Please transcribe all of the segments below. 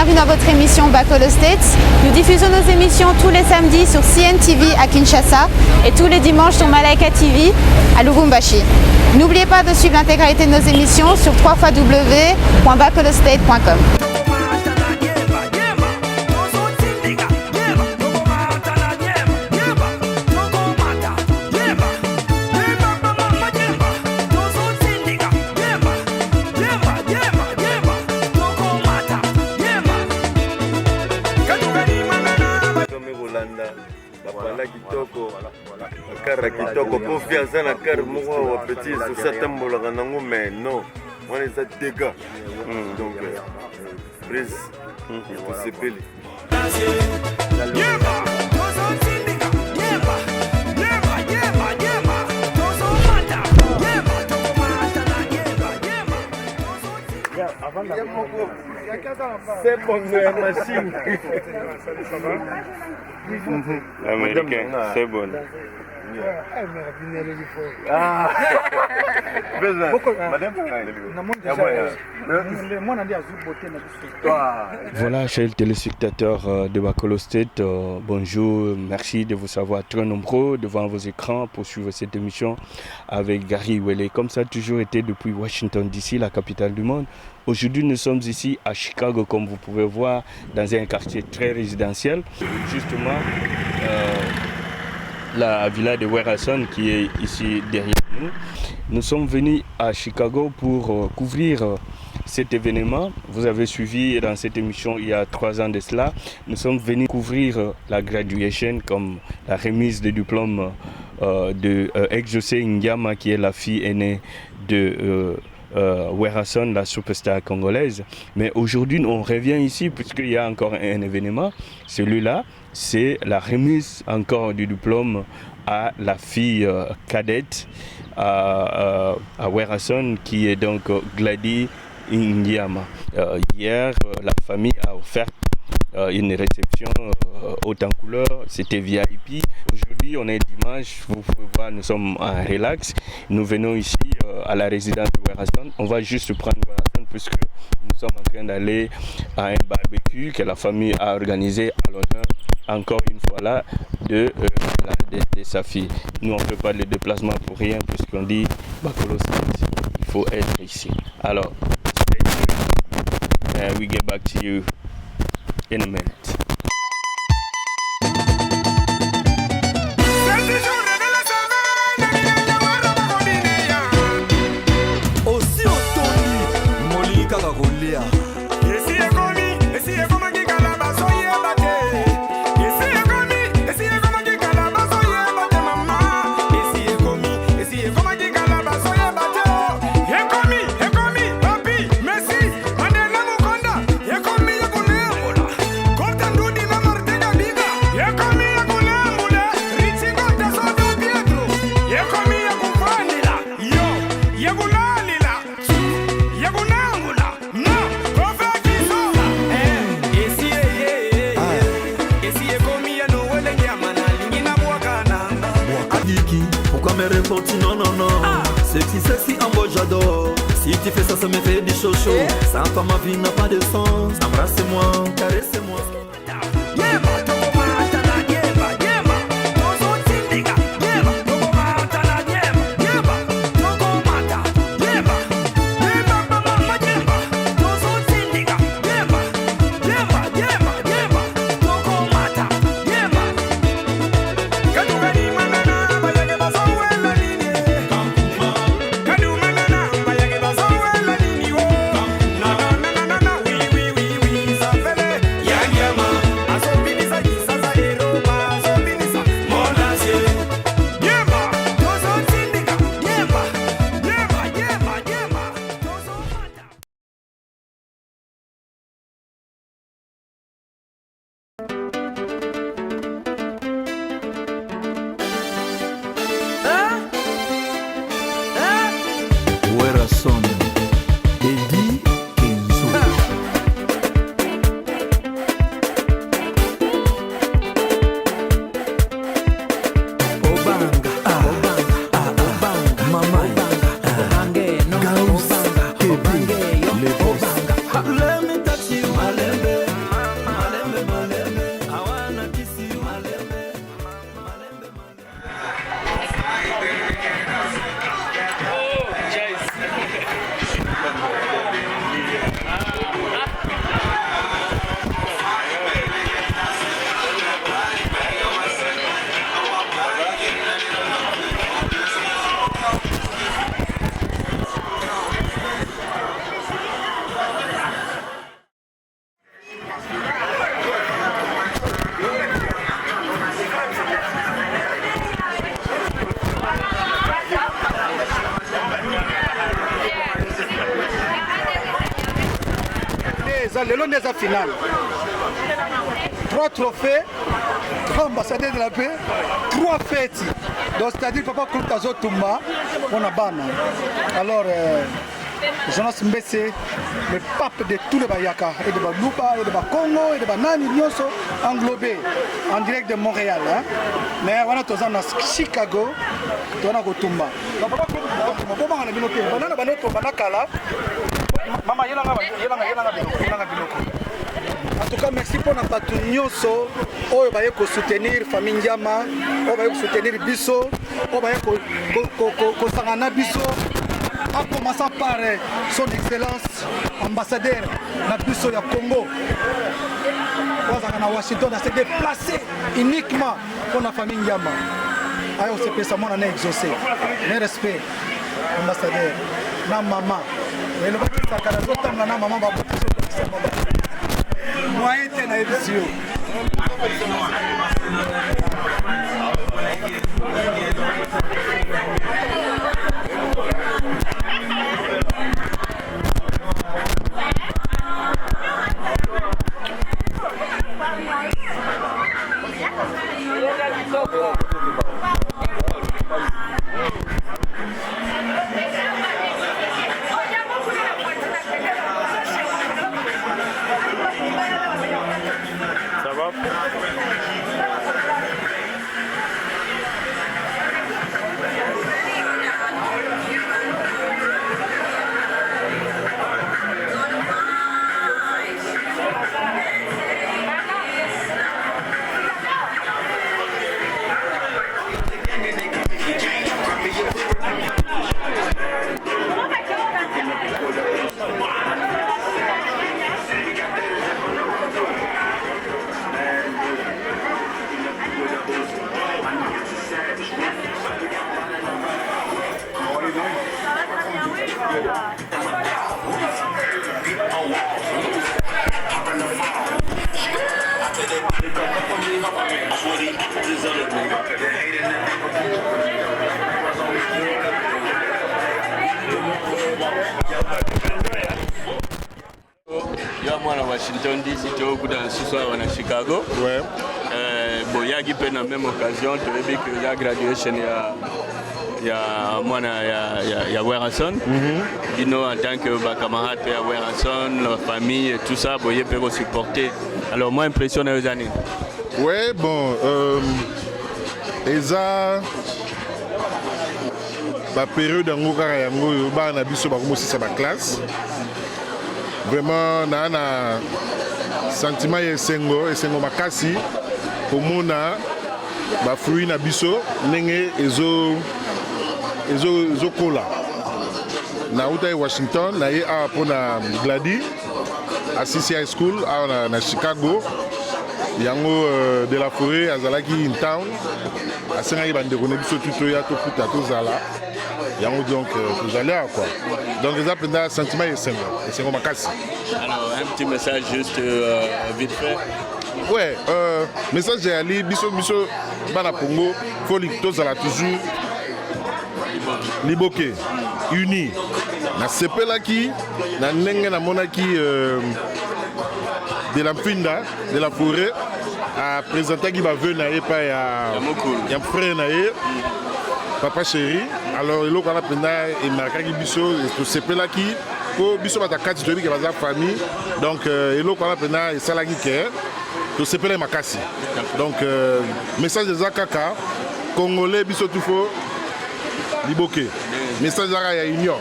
bienvenue dans votre émission Bakolo State. Nous diffusons nos émissions tous les samedis sur CNTV à Kinshasa et tous les dimanches sur Malaika TV à Lubumbashi. N'oubliez pas de suivre l'intégralité de nos émissions sur www.bakolostate.com. Kitoko confiance na car moko wa petit sur certains bolaka nango mais non on les a dégâts donc prise pour se pele c'est bon machine américain c'est bon. Voilà, chers téléspectateurs de Bakolo State, bonjour, merci de vous savoir très nombreux devant vos écrans pour suivre cette émission avec Gary Wele. Comme ça a toujours été depuis Washington DC, la capitale du monde. Aujourd'hui, nous sommes ici à Chicago, comme vous pouvez voir, dans un quartier très résidentiel. Justement, la villa de Werason qui est ici derrière nous. Nous sommes venus à Chicago pour couvrir cet événement. Vous avez suivi dans cette émission il y a 3 ans de cela. Nous sommes venus couvrir la graduation comme la remise des diplômes de Exaucé Nguema qui est la fille aînée de Werason, la superstar congolaise. Mais aujourd'hui, on revient ici puisqu'il y a encore un événement. Celui-là, c'est la remise encore du diplôme à la fille cadette à Werason qui est donc Gladys Nguema. Hier, la famille a offert une réception haute en couleur, c'était VIP. Aujourd'hui, on est dimanche, vous pouvez voir, nous sommes en relax. Nous venons ici à la résidence de Werason. On va juste prendre Werason puisque nous sommes en train d'aller à un barbecue que la famille a organisé à l'honneur, encore une fois là, de sa fille. Nous, on ne fait pas le déplacement pour rien puisqu'on dit Bakolo State, il faut être ici. Alors, stay tuned and we get back to you in a minute. Sexy, en beau j'adore. Si tu fais ça, ça me fait des chochos. Ça pas ma vie n'a pas de sens. Embrassez-moi, caressez-moi. le long des finales. 3 trophées, 3 ambassadeurs de la paix, 3 fêtes. Donc c'est-à-dire Papa Koutazo Toumba, on a ban. Alors, Jonas Mbese, le pape de tous les Bayaka, et de Balouba, et de Congo, et de Banani, Nyoso, englobé en direct de Montréal. Hein. Mais on a tous en Chicago, on a Toumba. Papa Koutazo En tout cas, merci pour notre patronioso. On va soutenir famille Ndiama, on va soutenir Bisso, on va soutenir Bisso. En commençant par son excellence ambassadeur Nabiso ya Congo. On Washington a se déplacé uniquement pour la famille Ndiama. On s'est fait ça, on a exaucé. Mes respects, ambassadeur, na maman. Et le bateau ça quand on tombe na maman va moyen de na édition. Ça va? Moi à Washington DC, ce soir à Chicago. Ouais. Bon, il y a qui la même occasion, tu as vu que la graduation il y a moi il y a Werason. Dino en tant que camarade à Werason, la famille et tout ça, bon, il peut supporter. Alors moi impressionné aux années. Ouais, bon, eza la période en Yango, on a vu sur ma classe. Vraiment, na sentiment esengo makasi pour mona ba fruit na biso nenge ezo kola na uta Washington na ye a pona Glady à CC High School na Chicago yango de la forêt azalaki in town asenga bande ko ne biso tuto ya to puta to zala yango donc vous allez quoi donc les appels d'un sentiment esengo makasi. Alors un petit message juste vite fait. Ouais, message à Ali, biso bana Congo, faut tozala toujours liboke, uni. Na sepelaki, na ndenge na monaki de la finda, de la forêt, à présenter qui va venir na ya frère na papa chéri. Alors il a pris et marqué biso to sepelaki. Pour biso batakati tobi ke baza famille donc eloko wana pena esalaki ke tosepele makasi donc message eza kaka congolais biso tufo liboke message eza ya union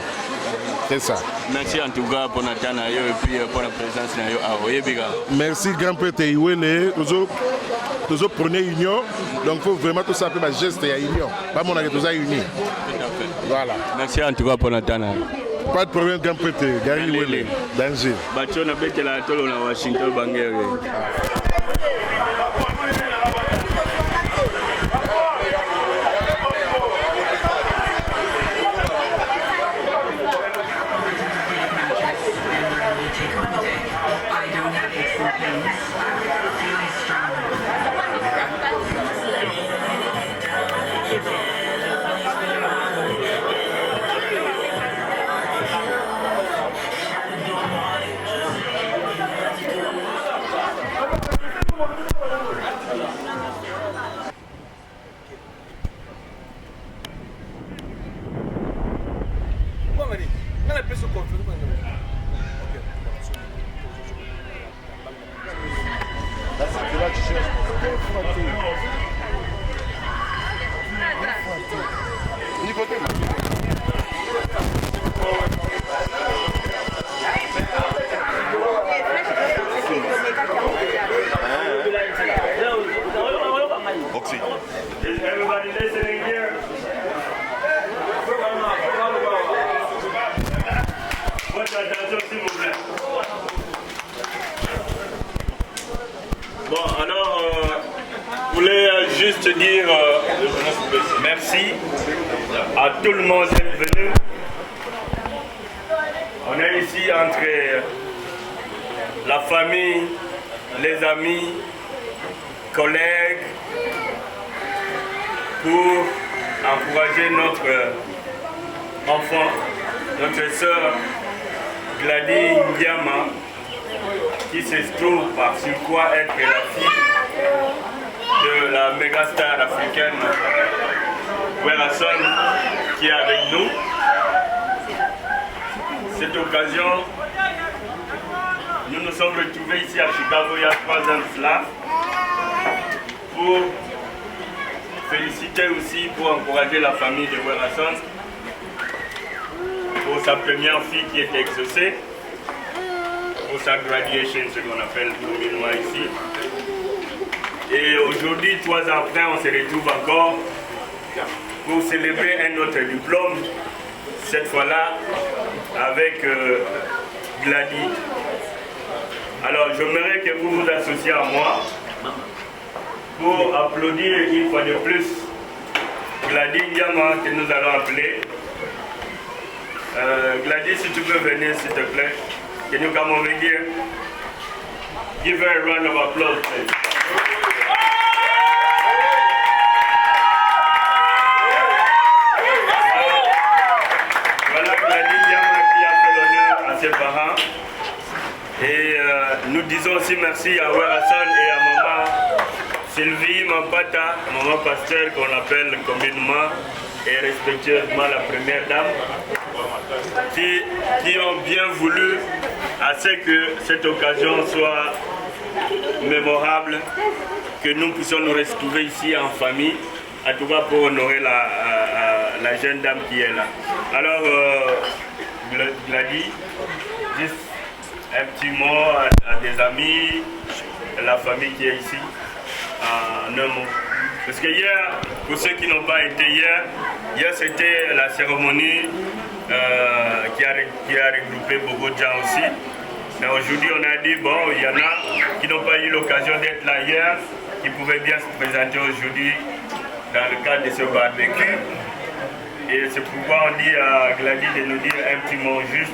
c'est ça. Merci en tout cas pour notre na yo et puis pour la présence na yo à Oyebika. Merci grand prêtre Iwele toujours prenez union donc faut vraiment tout ça faire geste ya union pas mon que tous unis. Voilà. Merci en tout cas pour notre Pas de problème, grand prêtre, Gary Wele, danger. Bacho na bete la tolo na Washington Bangere. Oxy. Is everybody listening here? Votre attention s'il vous plaît. Bon, alors, je voulais juste dire merci à tout le monde d'être venu. On est ici entre la famille, les amis, collègues, pour encourager notre enfant, notre sœur Gladys Ndiama, qui se trouve par sur quoi être la fille de la méga star africaine Werason, qui est avec nous. Cette occasion, nous nous sommes retrouvés ici à Chicago il y a 3 ans de cela pour féliciter aussi, pour encourager la famille de Werason pour sa première fille qui est exaucée, pour sa graduation, ce qu'on appelle communément ici. Et aujourd'hui, 3 ans après, on se retrouve encore pour célébrer un autre diplôme, cette fois-là avec Gladys. Alors, j'aimerais que vous vous associez à moi pour applaudir une fois de plus Gladys Ndiama, que nous allons appeler. Gladys, si tu peux venir, s'il te plaît. Can you come over here? Give her a round of applause, please. Voilà Gladys Ndiama qui a fait l'honneur à ses parents. Et nous disons aussi merci à Werason et à maman Sylvie Mampata, maman pasteur qu'on appelle communément et respectueusement la première dame, qui ont bien voulu à ce que cette occasion soit mémorable, que nous puissions nous retrouver ici en famille, en tout cas pour honorer la jeune dame qui est là. Alors, Gladys, juste un petit mot à des amis, à la famille qui est ici, en un mot. Parce que hier, pour ceux qui n'ont pas été hier c'était la cérémonie qui a regroupé beaucoup de gens aussi. Mais aujourd'hui on a dit, bon, il y en a qui n'ont pas eu l'occasion d'être là hier, qui pouvaient bien se présenter aujourd'hui dans le cadre de ce barbecue. Et c'est pourquoi on dit à Gladys de nous dire un petit mot juste,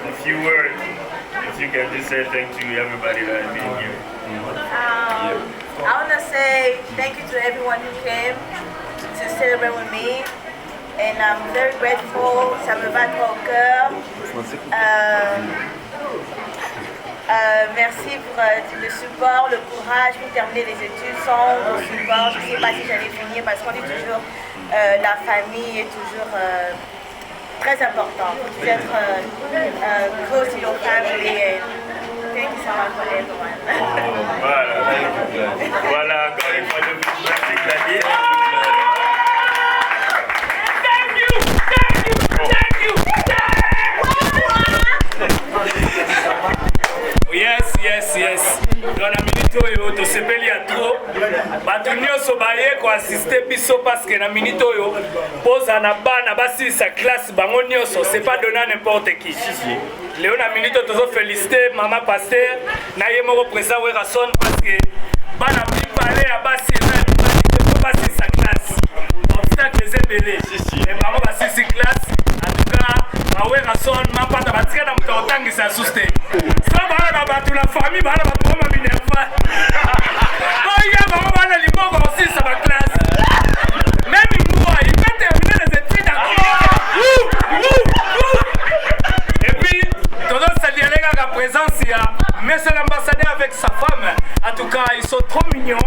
a few words. If you can just say thank you to everybody that has been here. I want to say thank you to everyone who came to celebrate with me. And I'm very grateful, ça me va trop au cœur. Merci pour le support, le courage pour terminer les études sans vos support. Je ne sais pas si j'allais finir parce qu'on dit toujours la famille est toujours très important. Vous êtes close to your family. Thank you so much for everyone. Voilà, encore une fois de plus, merci Gladys. Yes. Dans la minute oyo tosepeli ya trop bato nyonso baye koassiste biso parce que na minute oyo poza na bana basilisa classe bango nyonso c'est pas donné à n'importe qui. Leo na minute tozo féliciter mama pasteur na ye moko président Werason parce que bana mibale ya basi eza mibale basilisa classe obstacle eza ebele et bango basilisi classe. En tout cas Werason mapata batika na moto otangisa suste so bana na bato la famille bana bato koma minerva oya bango bana limoko osilisa ba classe même moi il peut terminer les études et puis todo saluer la présence il y a monsieur l'ambassadeur avec sa femme. En tout cas ils sont trop mignons.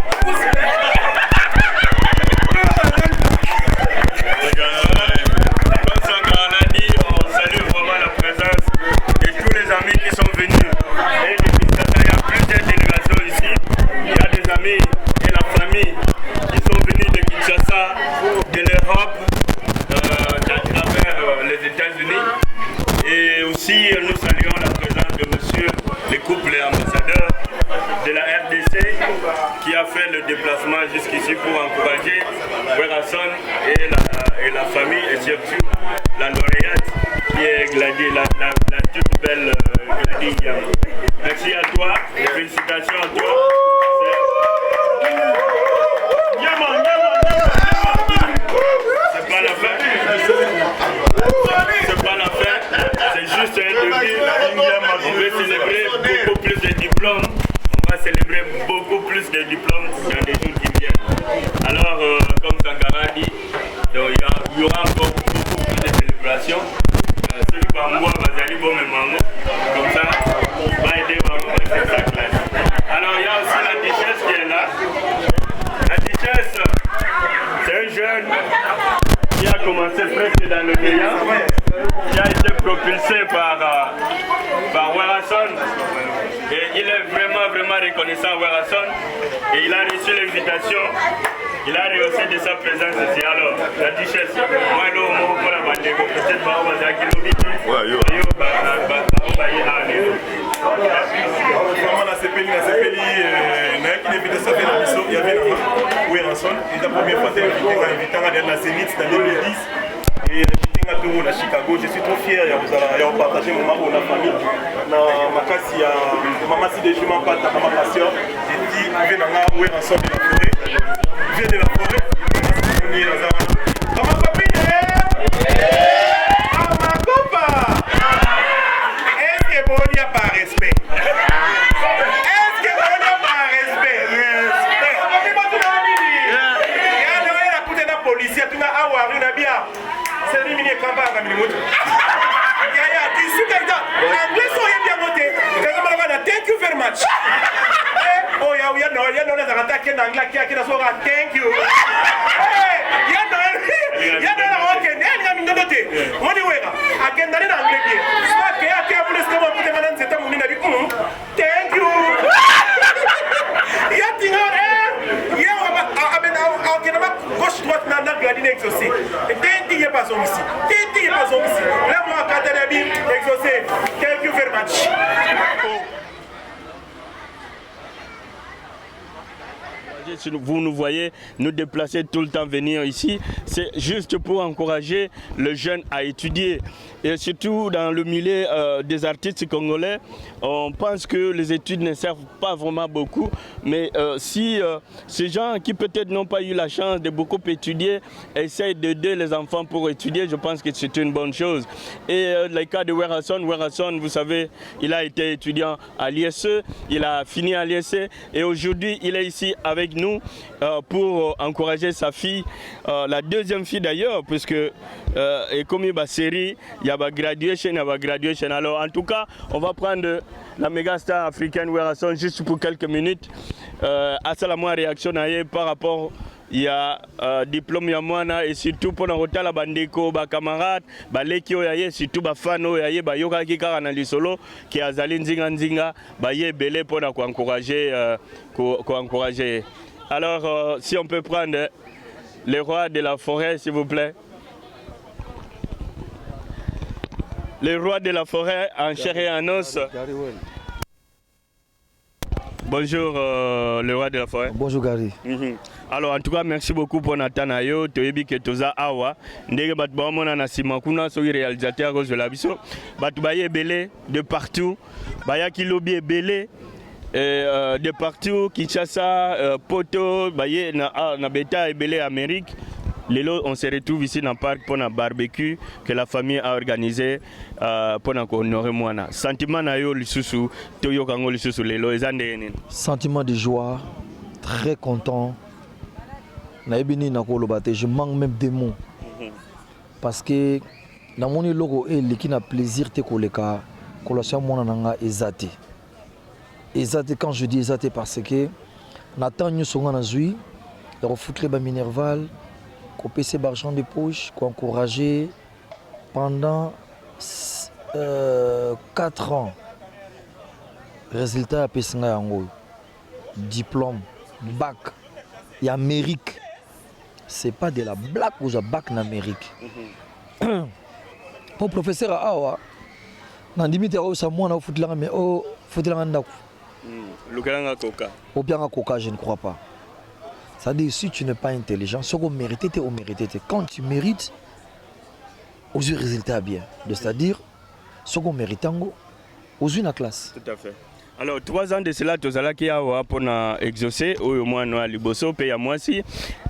Amis qui sont venus et depuis ça, il y a plusieurs générations ici. Il y a des amis et la qui a fait le déplacement jusqu'ici pour encourager Werason et la famille et surtout la lauréate qui est la toute belle Gladys Yam. Merci à toi, félicitations à toi. C'est pas la fin. C'est pas la fin. C'est juste un début. On veut célébrer beaucoup plus de diplômes. On va célébrer beaucoup plus de diplômes dans les jours qui viennent. Alors, comme Sankara dit, il y aura encore beaucoup plus de célébrations. Celui qui va moi, va aller bon mes mamans. Comme ça, on va aider maman à faire sa classe. Alors, il y a aussi la Duchesse qui est là. La Duchesse, c'est un jeune qui a commencé presque dans le néant, qui a été propulsé par Werason. Et il est vraiment reconnaissant Werason. Et il a reçu l'invitation. Il a rehaussé de sa présence ici. Alors, la Duchesse, moi, pour la bande, peut-être pas, on va dire qu'il à Chicago, je suis trop fier de partager mon moment avec la famille. Dans ma classe, il y a maman si des juments pas ta maman passion. J'ai dit, viens dans la où est ensemble de la forêt. Viens de la forêt. Dans ma copine, ma copain. Est-ce que bon il y a pas respect? Est-ce que bon il y a pas respect? Respect. Il y a la coûte d'un policier, tu m'as avoir une bien. C'est lui qui est campagne à Minimoto. Thank you very much. Oh, yeah, thank you. Thank you very much. Vous nous voyez nous déplacer tout le temps, venir ici, c'est juste pour encourager le jeune à étudier. Et surtout dans le milieu des artistes congolais, on pense que les études ne servent pas vraiment beaucoup. Mais si ces gens qui peut-être n'ont pas eu la chance de beaucoup étudier essayent d'aider les enfants pour étudier, je pense que c'est une bonne chose. Et le cas de Werason, vous savez, il a été étudiant à l'ISE, il a fini à l'ISE et aujourd'hui il est ici avec nous pour encourager sa fille, la deuxième fille d'ailleurs, puisque et comme il y a série, il y a graduation. Alors en tout cas, on va prendre la méga star africaine Werason juste pour quelques minutes. À la moindre réaction par rapport il y a diplôme ya mwana et surtout pour na rotala bandeko ba camarade ba leki oyaye surtout ba fano oyaye ba yoka ki kaka na lisolo ki azali nzinga ba ye belé pour na encourager. Alors si on peut prendre le roi de la forêt s'il vous plaît. Le roi de la forêt en chair et en os. Bonjour le roi de la forêt. Bonjour Gary. Alors en tout cas merci beaucoup pour Nathan Ayo, toyebi ke toza awa ndenge bat ba mona na sima kuna so réalisateur cause de la biso bat baye belé de partout baya ki lobby belé de partout Kinshasa Poto baye na beta belé Amérique. Lelo, on se retrouve ici dans le parc pour un barbecue que la famille a organisé pour honorer Mwana. Sentiment na yo lisusu, toyo kango lisusu lelo ezande. Sentiment de joie, très content. Na ebini na kolobate, je manque même des mots. Parce que na moni logo e liki na plaisir te koleka kolosya mwana nanga ezate. Ezate quand je dis ezate parce que Nathan nyosonga na zui, ya refoutre ba Minerval. PC Bargent de poche, encouragé pendant 4 ans. Résultat à Pessinga Yango. Diplôme, bac. Et Amérique. C'est pas de la blague où j'ai bac en Amérique. Pour professeur Awa, dans limite à ça moi na foot la mais oh foot la ndaku. Le grand coca. Ou bien un coca, je ne crois pas. C'est-à-dire, si tu n'es pas intelligent, ce qu'on mérite, tu mérites. Quand tu mérites, aux résultats bien. C'est-à-dire, ce qu'on mérite, aux une classe. Tout à fait. Alors, 3 ans de cela, tu as qui a pour exaucer, au moins, nous, à Liboso, pays à moi aussi.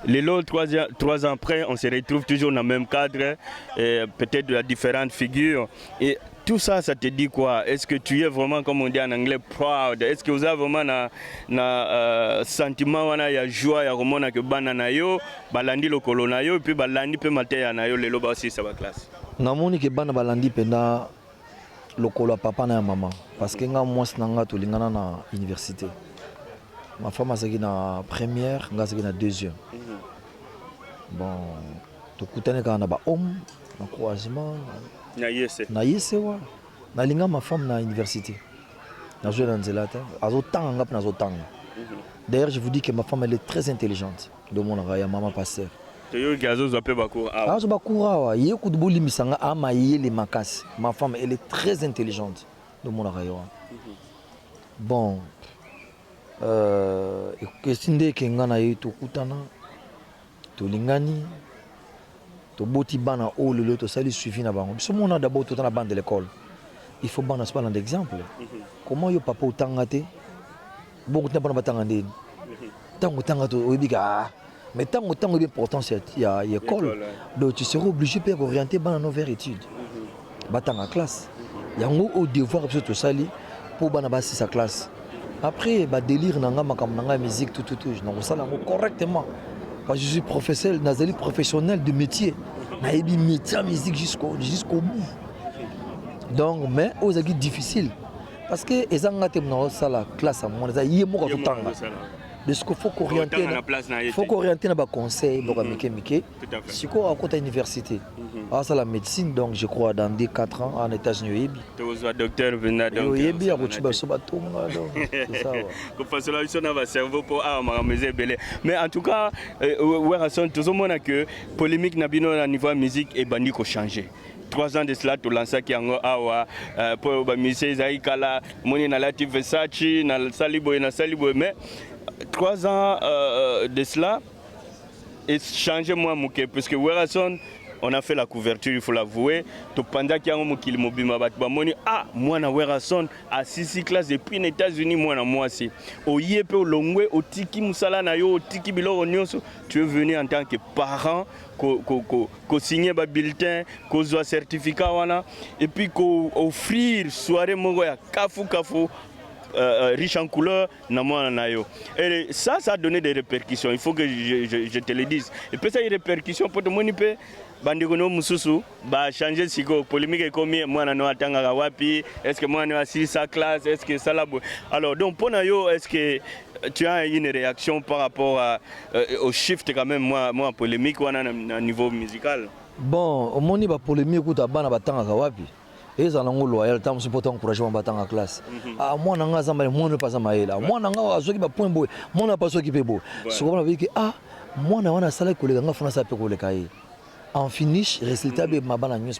Les autres 3 ans après, on se retrouve toujours dans le même cadre, peut-être de différentes figures. Et tout ça, ça te dit quoi? Est-ce que tu es vraiment, comme on dit en anglais, proud? Est-ce que vous avez vraiment un sentiment, il y a joie, il y a vraiment que banana yo, balandi le colona yo, et puis balandi peut mater na yo, les loba aussi, ça va classe. Namoni que bana balandi pena lokolo papa na maman parce que nga mwasi na nga tolingana na université. Ma femme azaki na première, nga azaki na deuxième. Bon, tokutane ka na ba homme na croisement na yese wa na linga ma femme na université. Na joué dans zelata, azotanga nga na azotanga. D'ailleurs, je vous dis que ma femme elle est très intelligente. De mon raya maman pasteur. Ma femme, elle est très intelligente. De mon rayon. Bon. Question de Kengana et Tokutana. Tolingani. Toboti bana o le loto sali suivi na bango. Ce monde a d'abord tout dans la bande de l'école. Il faut bana pas d'exemple. Comment yo papa utangate? Beaucoup de pas tangande. Tango tangato obiga. Mais tant que important il y a école, donc tu seras obligé de orienter dans vers études. Dans la classe, il y a un devoir absolument sali pour banabaser sa classe. Après, délire nanga musique tout donc ça correctement. Parce que je suis professionnel de métier. J'ai métier musique jusqu'au bout. Donc mais aux agues difficile parce que les engagés dans la classe à moi, ils y de ce qu'il faut qu'orienter dans le conseil, si on a à l'université, c'est la médecine, donc je crois dans 4 ans en États-Unis. Docteur mais en tout cas, tout le monde a que polémique au niveau musique et bandit qui changé. 3 ans de cela, tu lances qui en awa pour Monsieur Zaïkala, Moni na Latif Versace, na Salibo, mais 3 ans de cela, et changé moi mouké, parce que Werason, on a fait la couverture, il faut l'avouer. Pendant qu'il y a un qui m'a dit, moi na Werason à 6 classes depuis les États-Unis, moi aussi. Au Yépe, au Longwe, au Tiki Moussala Nayo, au Tiki Bilo Onyoso, tu es venu en tant que parent, qu'on signe un bulletin, qu'on soit certificat, et puis qu'on offrir soirée Mogoya, Kafou. Riche en couleurs, et ça a donné des répercussions, il faut que je te le dise. Et puis ça a des répercussions pour te moniper. Bandigono Mususu, changer si polémique est comme moi, est-ce que moi, assis sa classe, est-ce que ça l'a. Alors, donc, pour nous, est-ce que tu as une réaction par rapport au shift, quand même, moi polémique, ou à niveau musical? Bon, au moment où la polémique, tu as wapi. Et ça l'angle loyal, tant que tu encourages à battre en classe. Ah, moi, je ne pas à moi, je ne point beau. Moi, je pas qui peut beau. Ce qu'on a vu que, moi, je n'ai pas collègue, je en finish, résultat, je n'ai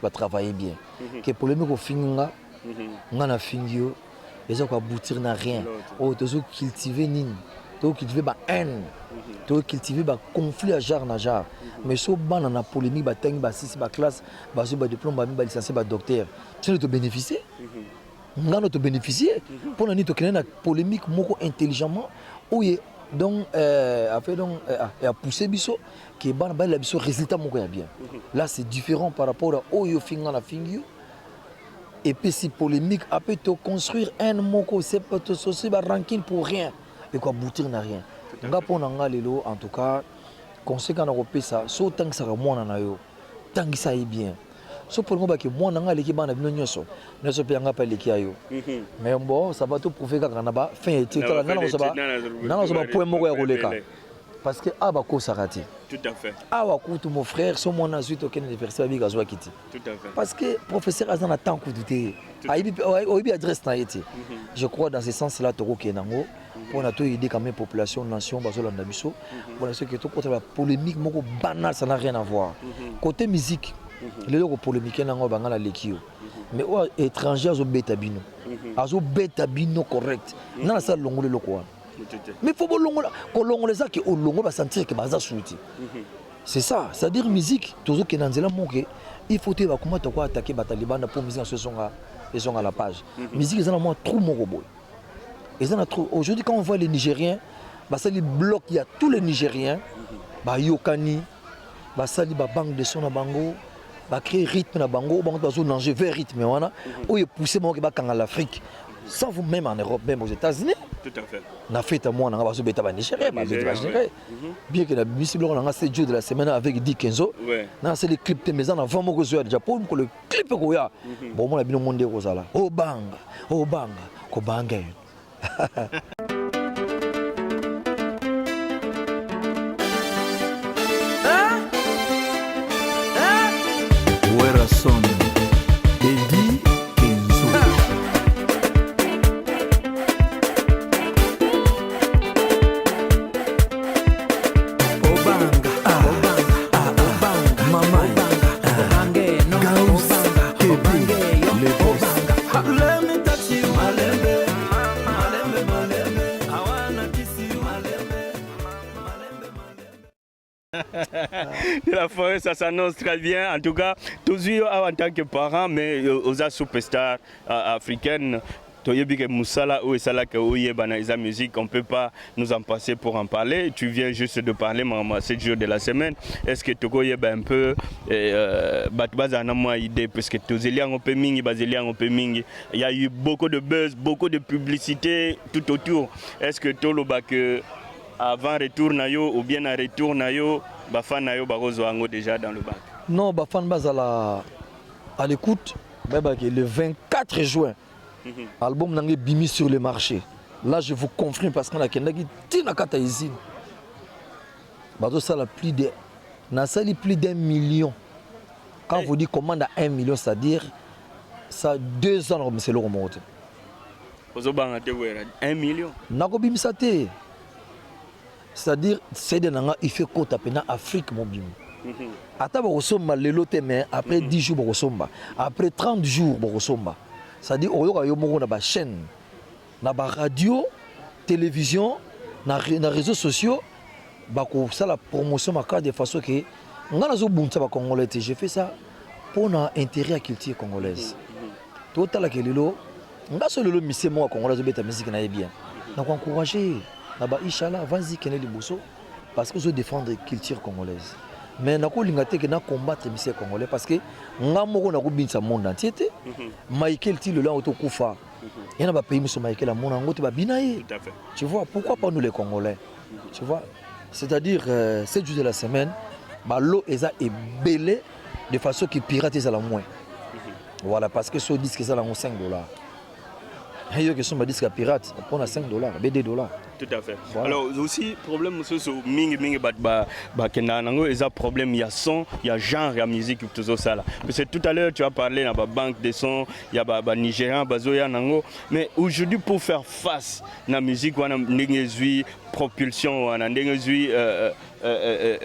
pas travailler bien. Que polémique au fin, on a fini, les gens aboutir n'a rien. Oh, tu as cultivé nin, tu as cultivé la haine, tu as cultivé le conflit à jar na jar. Mais si on a polémique, tu as une classe, tu as un diplôme, tu as licencié, tu as docteur. Tu as bénéficié. Tu as bénéficié. Pour nous, tu as une polémique intelligemment. Donc, a poussé biso qui est la biso résultat bien. Là, c'est différent par rapport à Oyo Finga na Fingio. Et puis, si polémique, après, tu construire un moko, c'est pas te saucer un ranking pour rien. Et quoi, aboutir n'a rien. En tout cas, conseil qu'on a repéré ça, so tant que ça remonte en ayo, tant que ça est bien. So pour moi que moi n'anga l'équipe en avenir nyoso, ne se payanga pas l'équipe ayo. Mais bon, ça va tout prouver qu'on a pas fin et tout. Non, ça va point mourir au leka. Parce que abako ça raté. Tout à fait. Awakou mon frère, son mon ensuite aucun université avec Azwa Kiti. Tout à fait. Parce que professeur Azan a tant coup douté. Aibi adresse na été. Je crois dans ce sens-là Toro Kenango. Pour nous aider quand même population nation bazola ndabiso. Pour ceux qui sont contre la polémique moko banal ça n'a rien à voir. Côté musique lelo ko polémique nango bangala lekio mais o étranger azo beta bino azo beta bino correct na sa longole loko mais faut bolongola ko longola ça que o longo ba sentir que baza souti c'est ça, c'est-à-dire musique toujours que nanzela moke il faut te ba comment to quoi attaquer batalibana pour musique ce sont à la page musique ils ont moi trop moko boy ils ont trop aujourd'hui quand on voit les Nigériens bah ça les blocs il y a tous les Nigériens bah yokani bah ça ba banque de son na bango ba créer rythme na bango bango bazo nanger vers rythme wana ou pousser moi que ba kanga l'Afrique sans vous même en Europe même aux États-Unis tout à fait na fête moi na bazo beta ba Nigérien ba beta Nigérien bien que la musique on a 7 jours de la semaine avec Dick Kenzo na c'est les clips de maison avant moko zo ya Japon ko le clip ko ya bon moi la bino monde ko zala o banga ko banga Son Eddie Kenzo Obanga Mama Gaus Kebi Le Boss Let me touch you Malembe I wanna kiss you Malembe De la forêt, ça s'annonce très bien. En tout cas, toujours en tant que parents, mais aux superstars africaines, Toyebike Moussala ou Salaka ou Yebanaïza musique, on ne peut pas nous en passer pour en parler. Tu viens juste de parler, maman, 7 jours de la semaine. Est-ce que tu connais un peu idée parce que il y a eu beaucoup de buzz, beaucoup de publicité tout autour. Est-ce que tu que avant retour nayo ou bien à retour nayo bafan nayo barozo ango déjà dans le bac? Non, bafan bazala à l'écoute le 24 juin album nangi bimi sur le marché. Là je vous confirme parce qu'on a kendaki tina kata izine bazo ça la plus de na sali plus d'1 million. Quand vous dites commande à 1 million, c'est-à-dire ça 2 ans c'est le remonte. Ozo banga te wera 1 million. Nako bimisa te. C'est-à-dire, c'est de nanga il fait côte à Afrique mon bim. Ata bokosomba lelo te mais après 10 jours bokosomba. Après 30 jours bokosomba. C'est-à-dire oyoka yo moko na ba chaîne, na ba radio, télévision, na réseaux sociaux, bako ça la promotion ma de façon que ngana zo bunta ba congolais. J'ai fait ça pour un intérêt à culture congolaise. Total la kelelo, nga so lelo mise mo congolais zo beta musique na bien. Donc encourager Naba Inch'Allah, vas-y, Kenel Liboso, parce que je défends la culture congolaise. Mais je vais combattre les congolais parce que je suis dans le monde entier. Michael Tilo là autokufa. Il y a un pays où Michael a mon ango te binaye. Tu vois pourquoi pas nous les Congolais? Tu vois, c'est-à-dire 7 jours de la semaine, l'eau est belée de façon que pirate est à la moins. Voilà parce que ce disque est à $5. Il y a des disques pirates, on a $5, $2. Tout à fait. Voilà. Alors aussi problème c'est mingi il y a problème, il y a son, il y a genre, il y a musique tout ça là. Parce que tout à l'heure tu as parlé dans la banque de sons, il y a Nigérian, bazoya nango, mais aujourd'hui pour faire face à la musique wana ndengezui propulsion wana ndengezui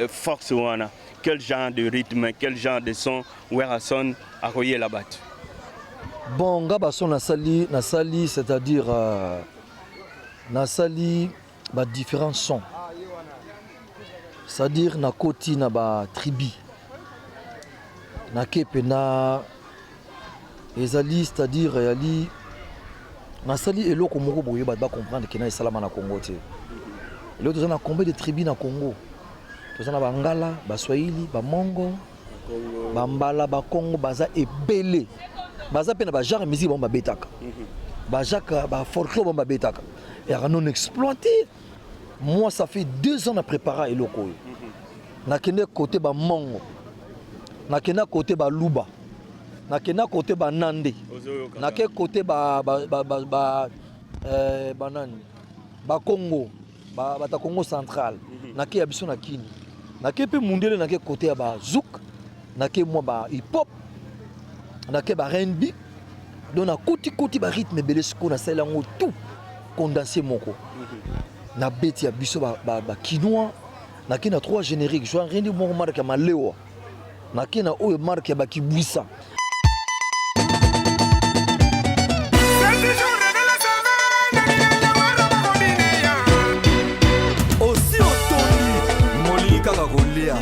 force wana, quel genre de rythme, quel genre de son wera son a royer la batte. Bon, Gabason Nasali, c'est-à-dire Nasali, différents sons. C'est-à-dire na koti na ba tribi, na kepena, ezali, c'est-à-dire yali, Nasali et l'autre Congo boye ba comprendre que na salama na Congo te. L'autre on a combien de tribus na Congo? Tous on a Bangala, ba Swahili, ba Mongo, ba Mbala, ba Congo, baza ebele. Baza pena ba genre musique bomba betaka. Ba jaka ba folklore bomba betaka. Et non exploité. Moi ça fait 2 ans à préparer eloko. Na kende côté ba Mongo. Na kende côté ba Luba. Na kende côté ba Nande. Na kende côté ba nani. Ba Congo. Ba Congo central. Na kende abiso na Kini. Na kende pe mundele na kende côté ba Zouk. Na kende moi ba hip hop. On a ba R&B, donc na kuti ba rythme belé ce qu'on a ça là tout condensé moko. Na beti ya biso ba quinoa, na kina 3 génériques, je rien de mon marque ma Léo. nakena oyo marque ya bakibwisa. Aussi otoni molika kakolia.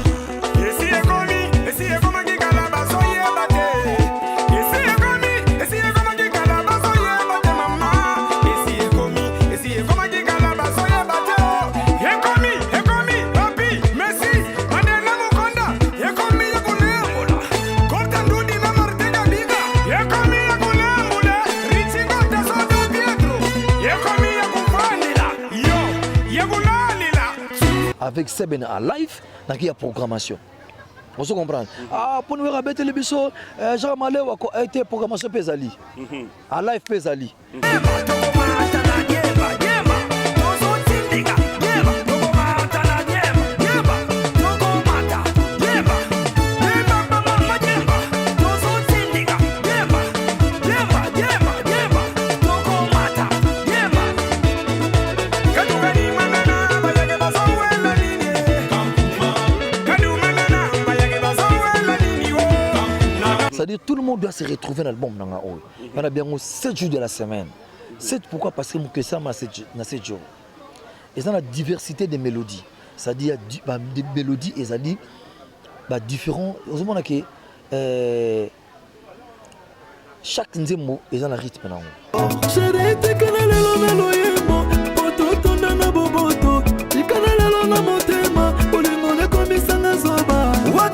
Avec Seben en live, il y a programmation. Vous comprenez? Ah, pour nous rabattre les bisous, Jean Malé a été programmation Pesali. En live Pesali. C'est-à-dire tout le monde doit se retrouver dans l'album. Il y en a bien 7 jours de la semaine. 7 pourquoi? Parce que ça m'a 7 jours. Et ça a la diversité des mélodies. C'est-à-dire des mélodies et ça dit différents. Heureusement que chaque mot est dans le rythme. What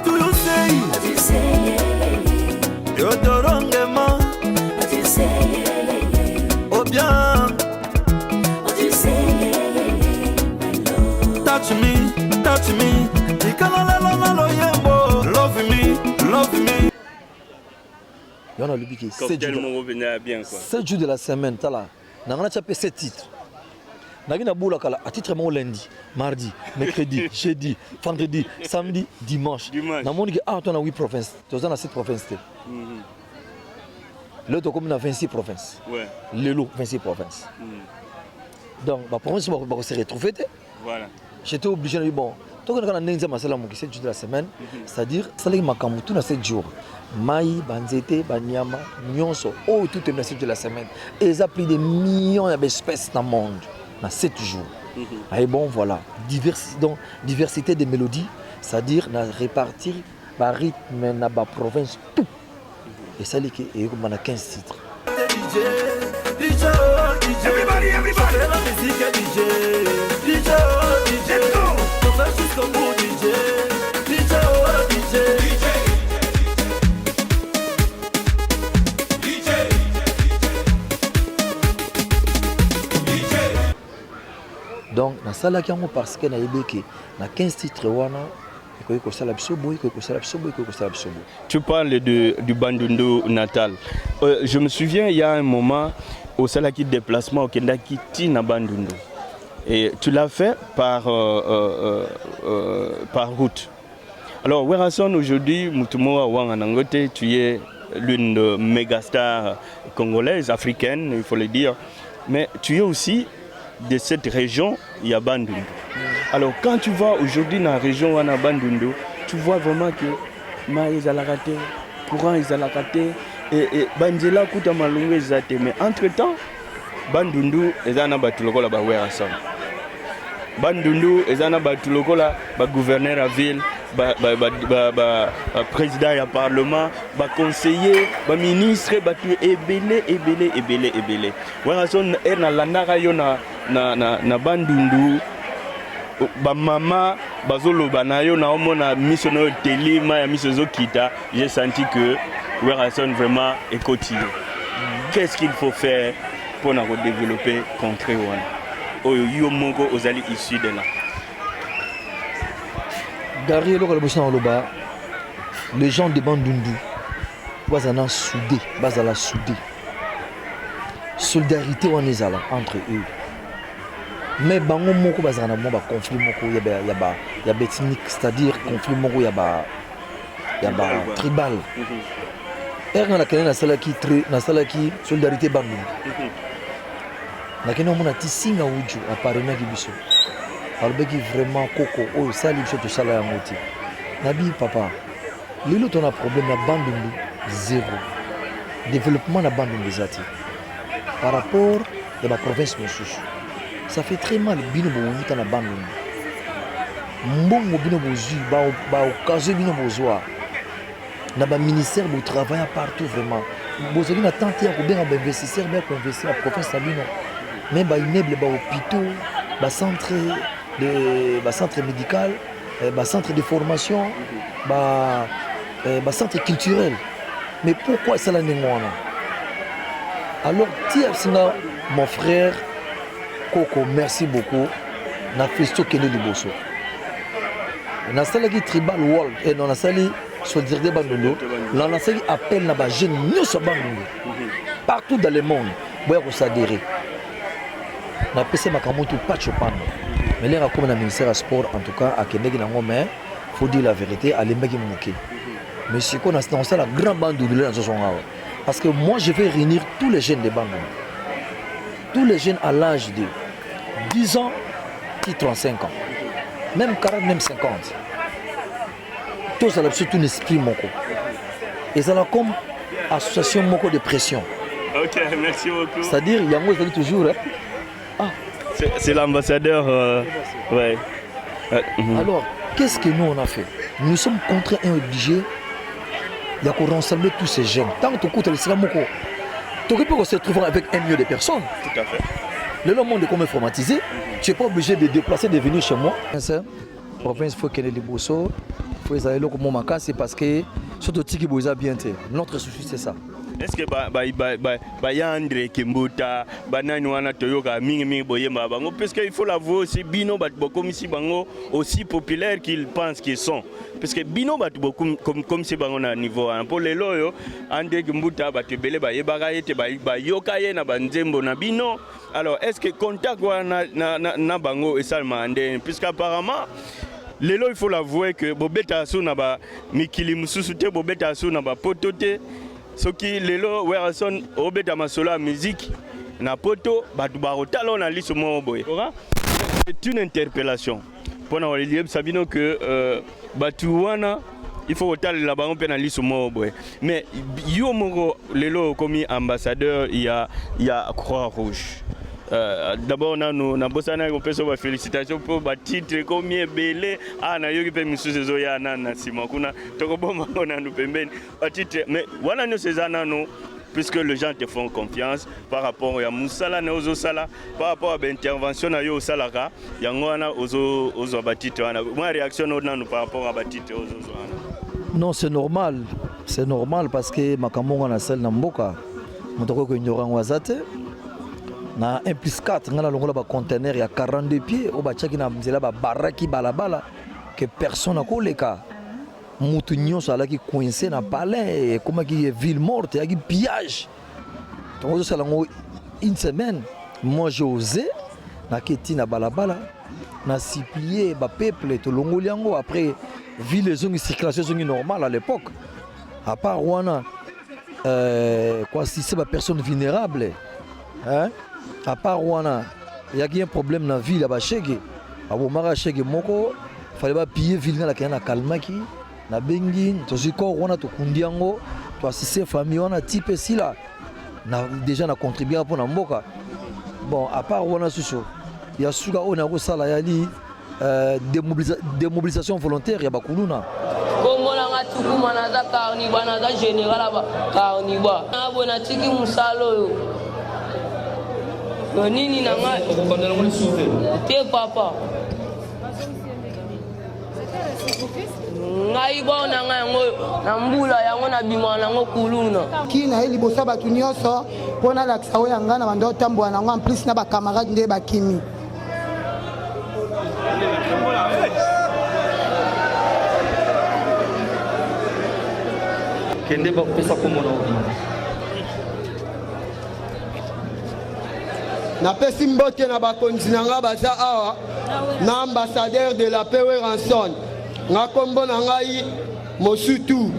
do you say? What do you say? Yotorongema. What do you say? Oh bien. What do you say? Touch me. Love me. Il y en a le biquet. 7 jours de la semaine. On a 7 titres. À titre lundi, mardi, mercredi, jeudi, vendredi, samedi, dimanche. On a 8 provinces, on a 7 provinces. L'autre comme on a 26 provinces. Le lot 26 provinces. Donc la province va se retrouver. Voilà. J'étais obligé de dire bon, tant qu'on a un 7 jours de la semaine, c'est-à-dire ça les makamu tout dans 7 jours. Maï, banzete, banyama, nyonso, oh tout est 7 jours de la semaine. Et ils ont pris des millions d'espèces dans le monde. Dans 7 jours. Et bon, voilà. Diversité des mélodies, c'est-à-dire répartir le rythme dans la province, tout. Et ça, il y a 15 titres. Donc, dans ça, parce que dans 15 titres, tu parles du Bandundu natal. Je me souviens, il y a un moment au Salaki déplacement au Kendaki Tina Bandundu. Et tu l'as fait par route. Alors, Werason, aujourd'hui, Mutumoa Wanganangote, tu es l'une des mégastars congolaises, africaines, il faut le dire. Mais tu es aussi de cette région, il y a Bandundu. Alors quand tu vas aujourd'hui dans la région où on a Bandundu, tu vois vraiment que maïs à la raté, courant ils à la raté, et Banjela Kouta Malungu ils ont. Mais entre-temps, Bandundu ils ont battu le col à Werason. Bandundu ils ont battu le col à gouverneur à ville, président et parlement, conseiller, ministre, ébélé. Werason est dans la nara na Bandundu. Mama bazolo banayo na omona missiono telima ya misozo kita, j'ai senti que Werason vraiment est quotidien. Qu'est-ce qu'il faut faire pour nous développer contre wana oyo yo moko ozali issu de là? Derrière le Kalaboussana Oloba, les gens de Bandundu bazana soudé, bazala soudé. Solidarité wanezala entre eux. Mais bango moko bazana mo ba conflit moko ya ethnique, c'est-à-dire conflit moko ya ba tribal. On a na salaki solidarité Bandundu. Na kena mona tisinga uju aparena kibiso. Albeki vraiment koko o sali biso to sala ya moti. Nabi papa lelo tona problème na bandundu zéro développement na bandundu ezati par rapport à la province mosusu ça fait très mal bino bomuta na bandundu mbongo bino bozwi baoccasion bino bozwa na baministère botravailla partout vraiment bozali na tante ya kobenga bainvestisseur baya koinvestir na province na bino même baimmeuble bahôpitaux bacentre médical centre de formation centre culturel mais pourquoi ça la wana alors tia singa mon frère Koko merci beaucoup na festo kene liboso na salaki tribal world et non na sali solidarité bandolo là na sali appel na ba jeune nyonso bandolo partout dans le monde boya ko s'adhérer na pese makamoto patcho pano mais les comme na ministère du sport en tout cas à Kendeki nango mais faut dire la vérité à l'embeki moké mais c'est qu'on a dans la grande bande de là parce que moi je vais réunir tous les jeunes de Bandung tous les jeunes à l'âge de 10 ans qui 35 ans même 40 même 50 tous ça surtout un esprit moko et ça là comme association moko de pression. OK, merci beaucoup. C'est-à-dire yango ils toujours c'est l'ambassadeur ouais. Alors, qu'est-ce que nous on a fait? Nous sommes contraints et obligés de rassembler tous ces jeunes. Tant que tu écoutes l'islam, tu peux se retrouver avec 1 million de personnes. Tout à fait. Le monde est comme informatisé. Tu n'es pas obligé de déplacer, de venir chez moi. La province, il faut qu'elle ait des bossos. Il faut aller là comme mon cas, c'est parce que surtout Tiki Boisa bien. Notre souci, c'est ça. Est-ce que Yandre Kimbuta banani wana toyoka mingi boyemba bango parce qu'il faut l'avouer aussi bino bat comme si bango aussi populaire qu'ils pensent qu'ils sont parce que bino bat comme si bango na niveau pour les loyo André Kimbuta bat belé ba yebaka yete ba yoka ye na banzembo na bino alors est-ce que contact wana na bango esalma ande puisque apparemment lelo il faut l'avouer que bobeta so na ba mikili mususu te bobeta so na ba potote ce qui lelo Werson obeta masolo la musique na poto batu barotalo na liso mo boy c'est une interpellation pour na Olivier Sabino que batu wana il faut otal la bango pe na liso mo boy mais yo moko lelo comme ambassadeur il y a Croix-Rouge. D'abord na bosana ko peso ba félicitations pour ba titre comme belé na yoki pe misusu zo ya na sima kuna toko bomba na no pembeni ba titre mais wana no sezana no puisque les gens te font confiance par rapport à musala na ozo sala par rapport à intervention na yo salaka yango wana ozo ba titre wana moi réaction no par rapport à ba titre ozo wana. Non, c'est normal parce que makamonga na sel na mboka motoko ko ignorant wazate na 1+4 ngala longola ba conteneur ya 42 pieds o ba tchaki na mzela ba baraki balabala que personne akoleka mutu nyonso alaki coincé na palais comme qui ville morte ya ki pillage donc ça lango une semaine moi j'ai osé na keti na balabala na supplier ba peuple to longoli yango après ville les zones circulation zone normale à l'époque à part wana quoi si c'est ba personne vulnérable hein à part wana il y a un problème dans la ville à Bachege à Bomara Chege moko fallait pas piller ville na la kalmaki na bengi to ziko wana to kundiango to assister famille wana type si là na déjà na contribuer pour na mboka bon à part wana suso il y a suka ona ko sala yali démobilisation volontaire ya bakuluna komona ngatuku manaza karni bana za général ba karni ba na bona tiki musalo nini na nga te papa ngai bona nga yango na mbula yango na bima nango kuluna kina eli bosa batu nyonso pona lakisa oya nga na bando tambola nango en plus na ba camarade nde bakimi kende ba pesa komona napesi mbote na bakonzi na nga baza awa na ambassadeur de la paix Weranson nga kombo na ngai Mosutu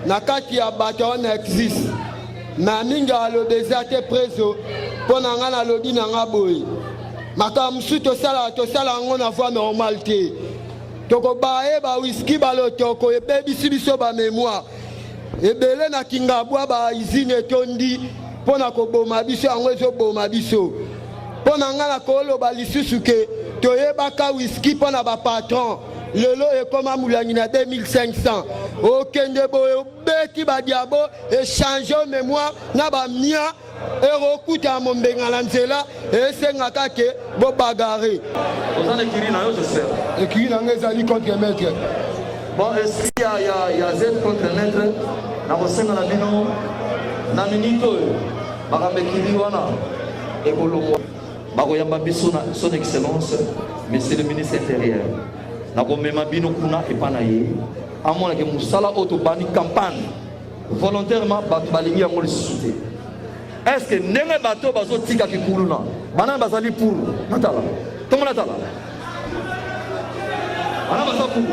na kati ya bato wana existe na mingi alobi eza te preso mpo na nga nalobi na nga boye makambo mosusu tosala yango na voie normale te tokobaye ba whisky balotoko ebebisi biso ba mémoire ebele na kingabwa ba izine tondi pona koboma biso yango ezoboma biso pona nga na koloba lisusu ke toyebaka whisky pona ba patron lelo ekoma mulangi na 2500 okende boye obeti badiabo échange mémoire na bamia erokuta mombenga na nzela esengaka ke bobagare ozana ekiri na yo j'espère ekiri na nga ezali contre maître bon est-ce qu'il y a z contre maître na kosenga na bino na minute oyo makambo ekiri wana ekolongwa bakoyamba biso na son excellence monsieur le ministre intérieur nakomema bino kuna epa na ye amonake mosala oyo tobani campagne volontairement bato balingi yango lisusu te est-ce que ndenge bato bazotika kikulu na banani bazali pour natala tongo natala bana baza pour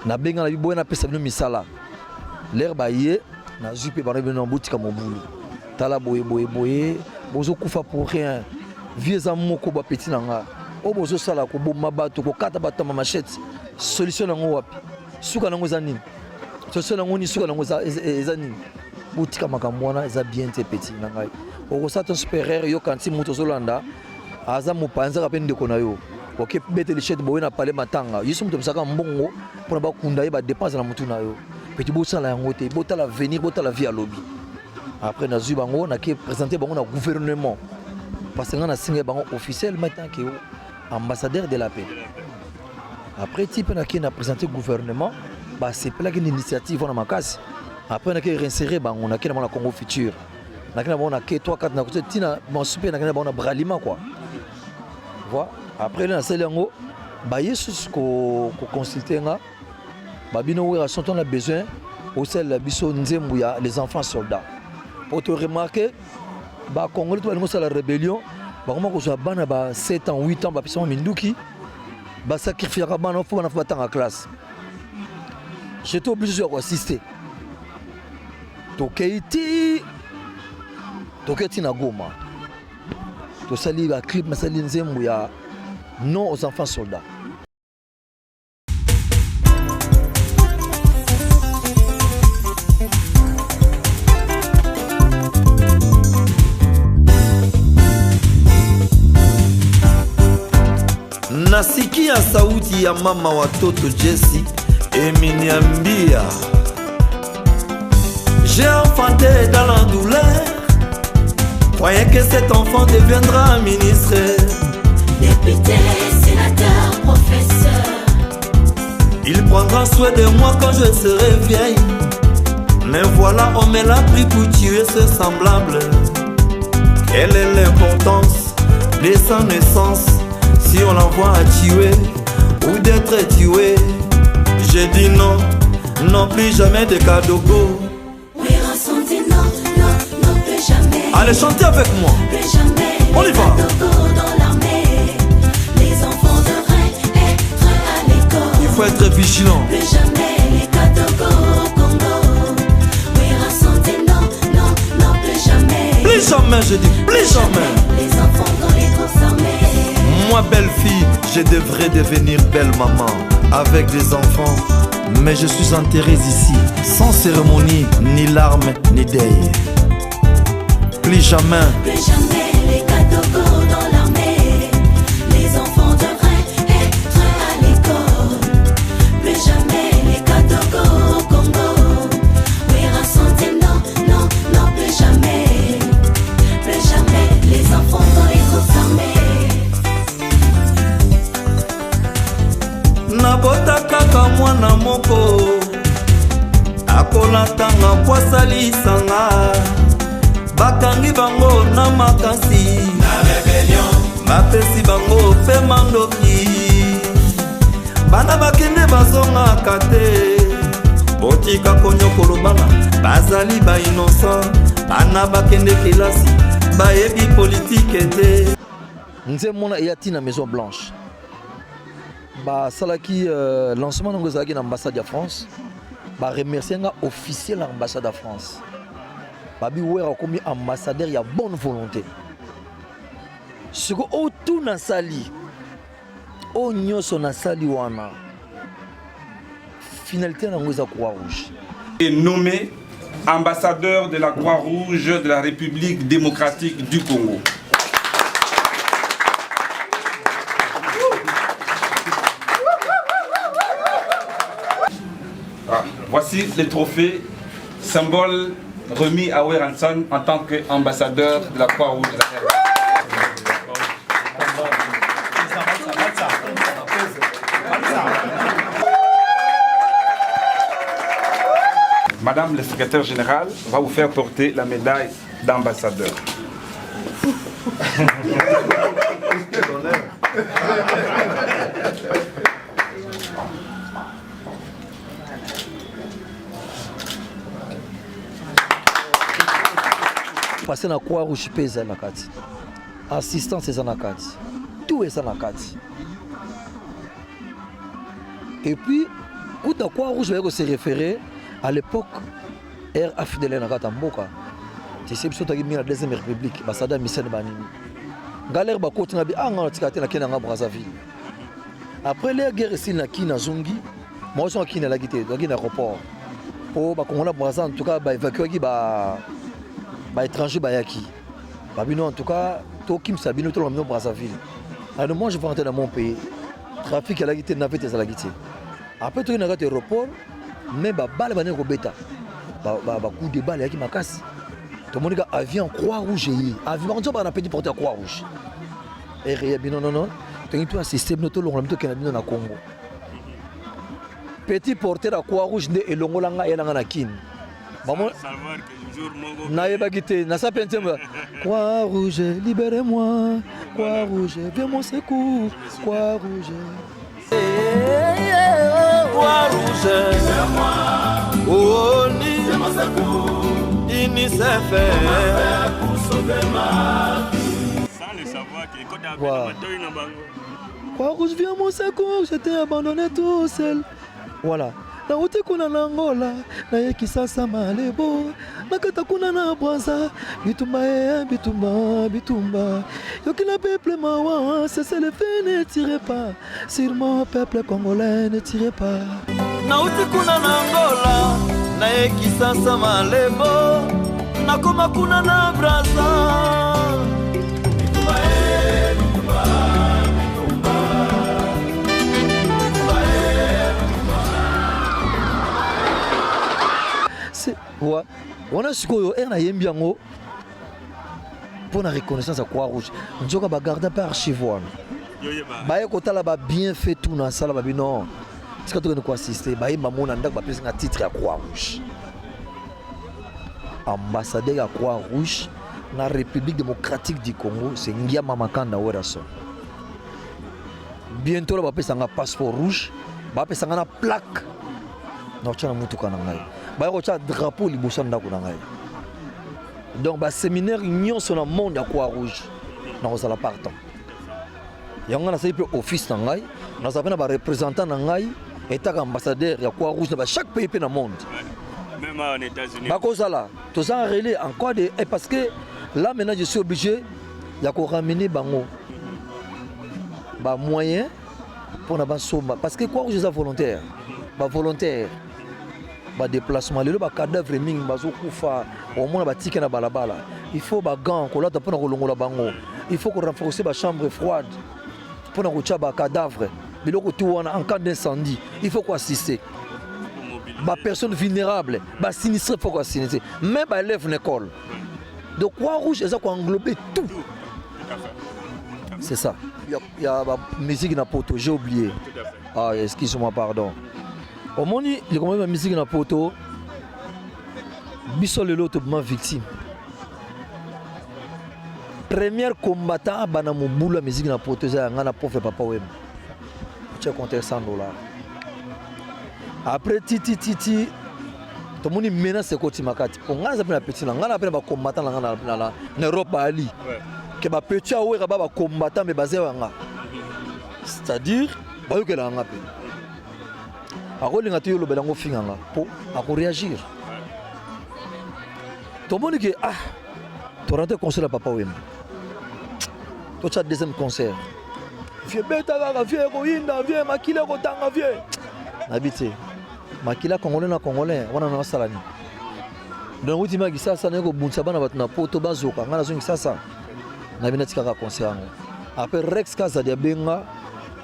na benga na biboye na pesa bino misala l'air baye na jupe bana bino mbutika mobulu tala boye bozo kufa pour rien vieux amoko ba petit nanga o bozo sala ko bomba bato ko kata bato ma machette solution nango wapi suka nango za nini solution nango ni suka nango za nini butika makambo wana eza bien te petit nanga o sa ton supérieur yo kanti moto zolanda aza mopanza ka pende ko na yo ok bete lichette boye na pale matanga yiso moto msaka mbongo pona ba kunda ye ba dépense na mutu na yo petit bo sala yango te bota la venir bota la vie à lobby après na zu bango na ke présenter bango na gouvernement parce que na singa bango officiellement tant que ambassadeur de la paix après type na ke na présenter gouvernement ba c'est pas une initiative na makasi après na ke réinsérer bango na ke na Congo futur na ke na bango na ke 3 4 na côté tina mon super na ke na bango na bralima quoi voilà après na sel yango ba yesus ko consulter nga babino oui sont on a besoin au sel la biso nzembu ya les enfants soldats pour te remarquer ba congolais to ba la rébellion ba comment ko so bana ba 7 ans 8 ans ba pisa minduki ba sacrifier ka bana fo bana fa tanga classe j'étais obligé de assister tokeiti na Goma to sali ba clip masali nzembu ya non aux enfants soldats. Nasiki ya sauti ya mama watoto Jessie Eminiambia. J'ai enfanté dans la douleur, croyais que cet enfant deviendra ministre, député, sénateur, professeur. Il prendra soin de moi quand je serai vieille. Mais voilà, on me l'a pris pour tuer ce semblable. Quelle est l'importance de sa naissance si on l'envoie à tuer ou d'être tué? J'ai dit non, non plus jamais de Kadogo. Oui, ressenti non, non, non plus jamais. Allez chanter avec moi. Plus jamais. On y va. Kadogo dans l'armée. Les enfants devraient être à l'école. Il faut être vigilant. Plus jamais les Kadogo au Congo. Oui, ressenti non, non, non plus jamais. Plus jamais, je dis plus jamais. Les enfants dans les grosses armées. Moi, belle fille, je devrais devenir belle maman avec des enfants. Mais je suis enterré ici, sans cérémonie, ni larmes, ni deuil. Plus jamais. Plus jamais les Kadogo dans l'armée. Les enfants devraient être à l'école. Plus jamais les Kadogo au Congo. Oui, ressenti non, non, non, plus jamais. Plus jamais les enfants dans les grosses armées. Nabota kaka mwana moko akolatanga kwasalisanga bakangi bango na makasi bapesi bango pe mandoki bana bakende bazongaka te botika konyokolo bana bazali bainocent bana bakende kelasi bayebi politike te nze mona eyati na Maison Blanche basalaki lancement nango ezalaki na ambassade ya France baremercie nga officiel na ambassade ya France babi wera akomi ambassadeur ya bonne volonté siko oyo tu nasali oyo nyonso nasali wana finalité nango eza Croix-Rouge est nommé ambassadeur de la Croix-Rouge de la République démocratique du Congo. Voici les trophées, symbole remis à Weranson en tant qu'ambassadeur de la Croix-Rouge. Madame le secrétaire général va vous faire porter la médaille d'ambassadeur. Passer na Croix-Rouge pesa na kati. Assistance eza na kati. Tout eza na kati. Et puis, où ta Croix-Rouge va se référer à l'époque, Air Afidèle na kata mboka. Tu sais biso taki la deuxième république, basada Michel Banini. Galère ba côté na bi anga tikate na kena nga Brazzaville. Après la guerre ici na kina zongi, moi je suis kina la gité, na aéroport. Po ba kongola Brazza en tout cas ba évacuer ba étranger ba yaki. Ba bino en tout cas to kim sabino to la Brazzaville. Alors moi je vais rentrer dans mon pays. Trafic à la gité navette à la gité. Après to na gate aéroport, mais ba balle ba ne ko beta. Ba coup de balle yaki makasi. Tout le monde a avion Croix-Rouge. Avion, on a petit porteur Croix-Rouge. Et non. Tu as un système de Congo. Petit porteur à Croix-Rouge et l'ongolanga et l'anganakin. Croix-Rouge, libérez-moi. Croix-Rouge, viens mon secours. Croix-Rouge. Croix-Rouge, libérez-moi. Oh, viens mon secours. UNICEF pour sauver ma vie. Sans le savoir que quand Croix-Rouge vient mon secours, j'étais abandonné tout seul. Voilà. Na uti kuna na Angola, na yeki sasa malebo, na kata kuna na Brazza, bitumba. Yoki la peuple mawa, cessez le feu, ne tirez pas. Sur mon peuple congolais, ne tirez pas. Na uti kuna na Angola, na yeki sasa malebo, na koma kuna na Brazza. On a ce qu'on a yembiango pour la reconnaissance à Croix-Rouge. On a gardé par archivoine. Baye kota là bien fait tout dans ça là non. C'est quand on nous assister baye maman on a plus un titre à Croix-Rouge. Ambassadeur à Croix-Rouge dans la République démocratique du Congo, c'est Ngia Mamakanda Werason. Bientôt là va un passeport rouge, va une plaque. Non, tu as un moutou kanangai. Bah, il y a un drapeau qui est donc, le séminaire union sur le monde à Croix-Rouge. Nous allons partir. Il y a un office, nous avons un représentant, et un ambassadeur à Croix-Rouge dans chaque pays dans le monde. Même en États-Unis. Tout ça relais encore parce que là maintenant je suis obligé de ramener des moyens pour nous sauver. Parce que Croix-Rouge est volontaire. Volontaire. Déplacement, les cadavres ming bazokufa au moins batika na balabala. Il faut ba gants ko lata pona ko longola bango. Il faut qu'on renforce ba chambre froide pona ko tcha ba cadavre. Biloko tu wana en cas d'incendie, il faut qu'on assister. Ba personnes vulnérables, ba sinistrés faut qu'on assister. Même ba élèves l'école. Donc Croix-Rouge ça quoi englober tout. C'est ça. Il y a la musique na poto, j'ai oublié. Ah, excuse-moi, pardon. Au moment où il y a la musique dans le poteau, Bissol est l'autre victime. Premier combattant, il y a la musique dans le poteau, il y a un pauvre papa. Tu as compté $100. après titi tomoni menace ekoti makati po ngana za pena petit na ngana pena ba combattant na Europe ali ke ba petit awera ba combattant me basé wanga c'est-à-dire ba yokela nga pe akolinga to yolo belango finganga po ako réagir tomoni ke to rentre concert à papa Wemba to cha deuxième concert vieux beta ga vieux koinda vieux makila ko tanga vieux nabité makila congolais na congolais wana na salani donc uti maki sasa na ko bunsa bana batu na poto bazoka ngana zongi sasa na bina tika concert ngo après Rex Kaza dia benga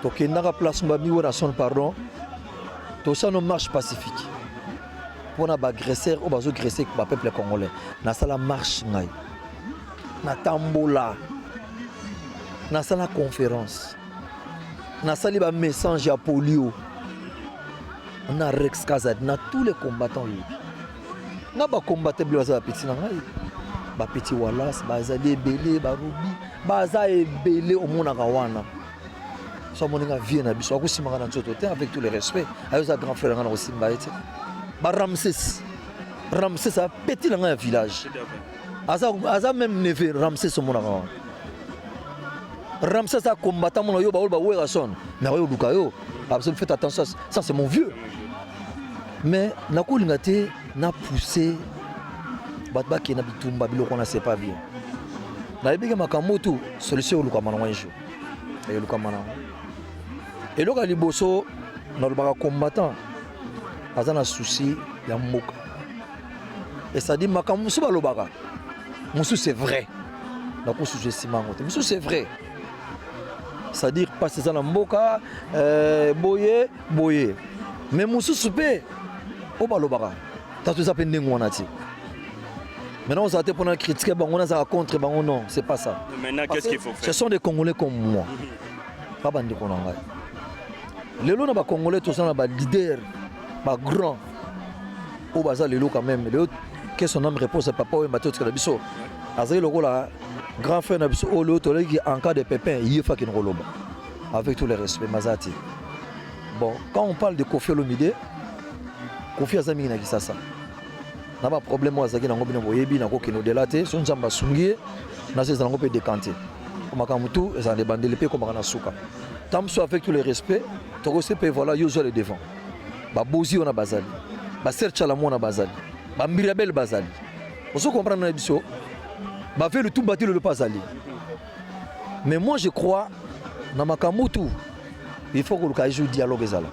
to kendaka place mbabi wona son pardon to ça no marche pacifique pour na ba agresseur ou bazo agresser ba peuple congolais na sala marche ngai na tambola na sala conférence na sali ba message à polio on a Rex Kazad na tous les combattants na ba combattre blaza petit na ngai ba petit Wallace ba zali belé ba rubi ba za belé au mona kawana so moninga vie na biso akusima kana nzoto te avec tout le respect ayo za grand frère ngana osimba ete ba Ramsès a petit na ngai village aza même neve Ramsès au mona kawana Ramsès a combattant mon yo ba wera son mais yo lukayo absolument faites attention ça c'est mon vieux mais na kolinga te na pousser batba ki na bitumba biloko na c'est pas bien na yebika makambo tu solution luka mana wanjo et luka mana et loka liboso na lubaka combattant azana souci ya mboka et ça dit makambo so ba lobaka musu c'est vrai na ko sujet simango te musu c'est vrai c'est-à-dire passer ça na mboka boye mais musu soupe o ba lobaka tatu ça pende ngwana ti maintenant on s'attend pour critiquer bango na ça contre bango non c'est pas ça maintenant qu'est-ce qu'il faut faire ce sont des Congolais comme moi pas bandi ko nanga lelo na ba Congolais tous na ba leader ba grand o baza lelo quand même lelo que son nom repose papa Wemba to tsala biso azali lokola grand frère na biso o le to qui en cas de pépin il faut qu'il roloba avec tout le respect mazati bon quand on parle de Kofi Olomide Kofi azami na kisasa na ba problème azaki na ngobina boyebi na ko kino delate son jamba sungie na se zango pe décanter comme kamutu ça de bandele pe comme na suka tamso avec tout le respect to ko se pe voilà yo zo le devant ba bozi on a bazali ba sercha la mona bazali ba mirabel bazali on se comprend na biso ba fait le tout bâti le pas aller mais moi je crois na makamutu il faut que le cas joue dialogue ezala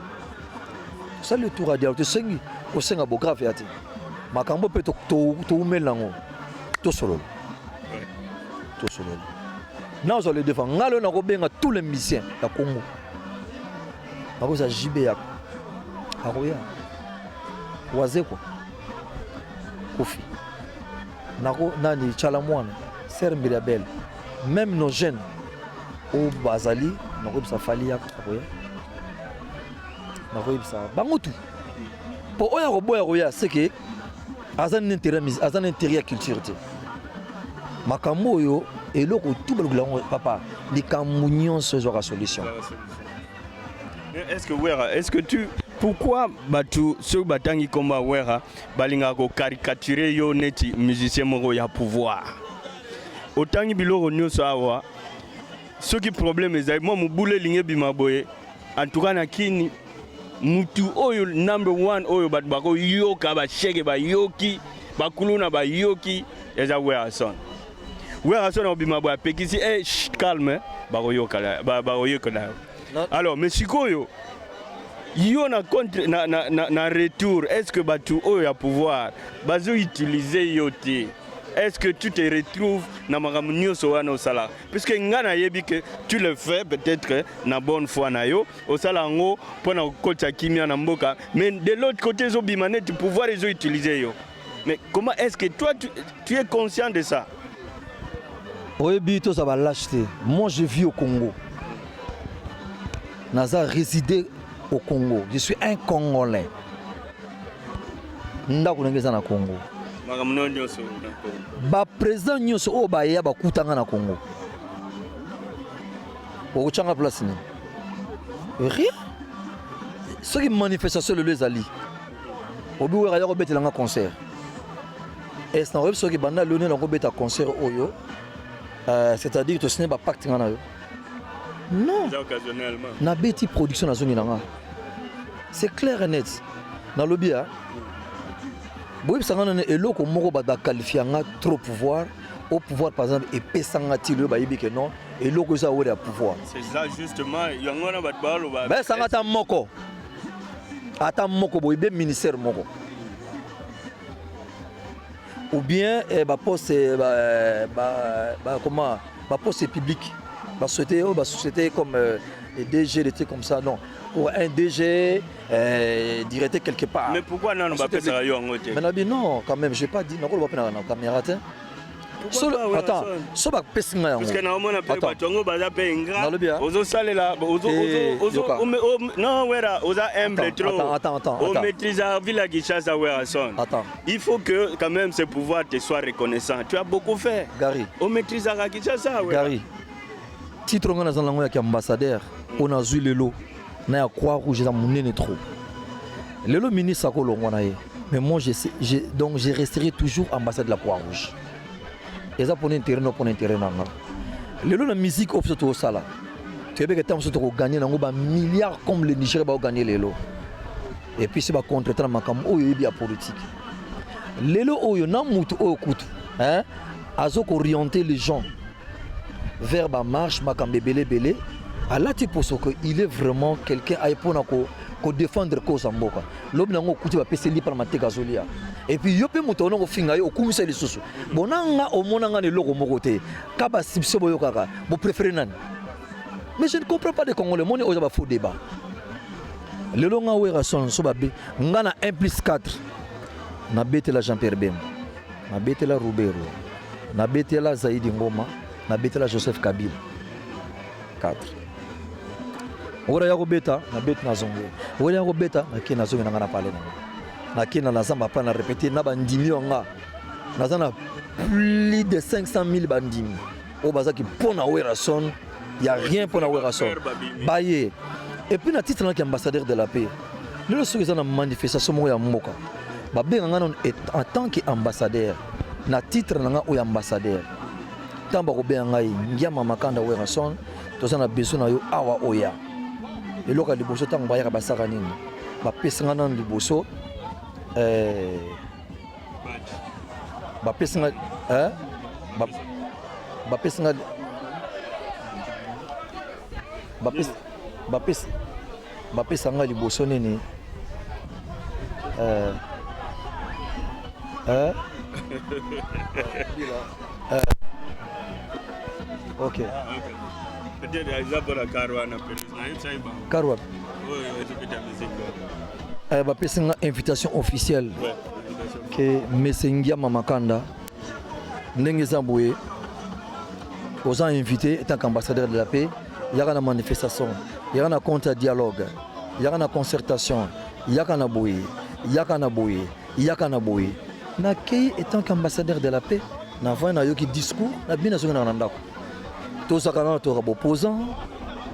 ça le tour à dialogue sengi au senga bo grave ati makambo pe to melango to solo na zo le devant ngalo na ko benga tous les musiciens ya Congo na ko za jibe ya akoya waze ko Kofi nako nani chala mwana ser mirabel même nos jeunes au bazali nako bisa fali ya akoya nako bisa bangutu po oya ko boya ko ya c'est que azan intérêt culture te makambo yo eloko tout baluglango papa likambo nyonso ezwaka solution. Est-ce que tu pourquoi batu ceux batangi komba wera balinga ko caricaturer yo neti musicien moko ya pouvoir otangi biloko nyonso awa ce qui problème ezali moi mubule linge bimaboye en tout cas na kini mutu oyo number 1 oyo batu bako yoka ba shege ba yoki bakuluna ba yoki eza wera son obimaboye pekisi calme bako yoka ba yoka alors mais sikoyo yo na contre na retour est-ce que batu oyo ya pouvoir bazo utiliser yo te est-ce que tu te retrouves na makambo nyonso wana osala puisque ngana yebi que tu le fais peut-être na bonne foi na yo osala ngo pona kokota kimia na mboka mais de l'autre côté zo bimane tu pouvoir les utiliser yo mais comment est-ce que toi tu es conscient de ça? Oyebi to ça va l'acheter moi je vis au Congo naza résider au Congo. Je suis un Congolais. Ndako nangeza na Congo. Makamno nyonso na Congo. Ba président nyonso o ba ya ba kutanga na Congo. O changa place ni. Rien. ceux qui manifestation le ezali obi wera ya kobetela nga concert et c'est un ceux qui banda lone na kobeta concert oyo c'est-à-dire to signer ba pacte nga na yo non occasionnellement na beti production na zongi nanga c'est clair et net na lobby hein boy sanga na eloko moko ba da qualifier nga trop pouvoir au pouvoir par exemple et pesanga ti le ba yibi que non eloko ça wera pouvoir c'est ça justement yangona ba balo ba ben sanga ta moko ata moko boy be ministère moko ou bien ba poste comment ba poste public ba société comme DG des trucs comme ça non pour un DG directeur quelque part mais pourquoi non on va pas ça yo ngote mais non quand même j'ai pas dit non on va pas na caméra tin attends so ba pesinga yango parce que na omona pe batongo baza pe ingra ozo salela ozo non wera oza humble trop attends on maîtrise la ville à Kinshasa wera son il faut que quand même ce pouvoir te soit reconnaissant tu as beaucoup fait Gary on maîtrise à Kinshasa wera Gary titre ngana za lango ya ambassadeur on a zui lelo na ya croix rouge za munene trop lelo ministre ko longwa na ye mais moi donc je resterai toujours ambassadeur de la croix rouge et ça pour intérêt non pour intérêt non lelo la musique option to sala tu veux que tant surtout ko gagner nango ba milliards comme le Niger ba gagner lelo et puis c'est ba contretemps makam oyo yebi ya politique lelo oyo na mutu oyo kutu hein azo orienter les gens vers ma marche makambe belé à la type pour que il est vraiment quelqu'un à épona ko défendre cause mboka lobi nango kuti ba peseli par mateka zolia et puis yo pe moto ongo finga yo okumisa lisusu bonanga omonanga ne loko moko te kaba sipso boyo kaka bo préférer nani mais je ne comprends pas de Congolais moni oza ba faux débat le longa wera son so babe ngana 1+4 na betela Jean-Pierre Bemba na betela Roubero na betela Zaidi Ngoma na betela Joseph Kabila 4 ora ya kobeta na bet na zongo ora ya kobeta na kina zongo na pale na kina na zamba pa na répéter na bandimi nga na zana plus de 500 000 bandimi o bazaki pona wera son y a rien pona wera son baye et puis na titre na ambassadeur de la paix le so na manifestation mo ya mboka ba benga nga en tant qu'ambassadeur na titre na nga o ambassadeur tamba ko benga ngiama makanda wera son to sana beso na yo awa oya eloka liboso tango bayaka basaka nini bapesanga nano liboso bapesanga bapesanga liboso nini ok peut-être Isabella Caruana Caruana bapesanga invitation officielle que Messengia Mamakanda ndenge Zamboué aux invité en tant qu'ambassadeur de la paix il y a une manifestation il y a un compte à dialogue il y a une concertation il y a un boui il y a un boui il y a un boui nakei étant qu'ambassadeur de la paix na voix na yoki discours na bien na ndako tous ça quand tu as opposant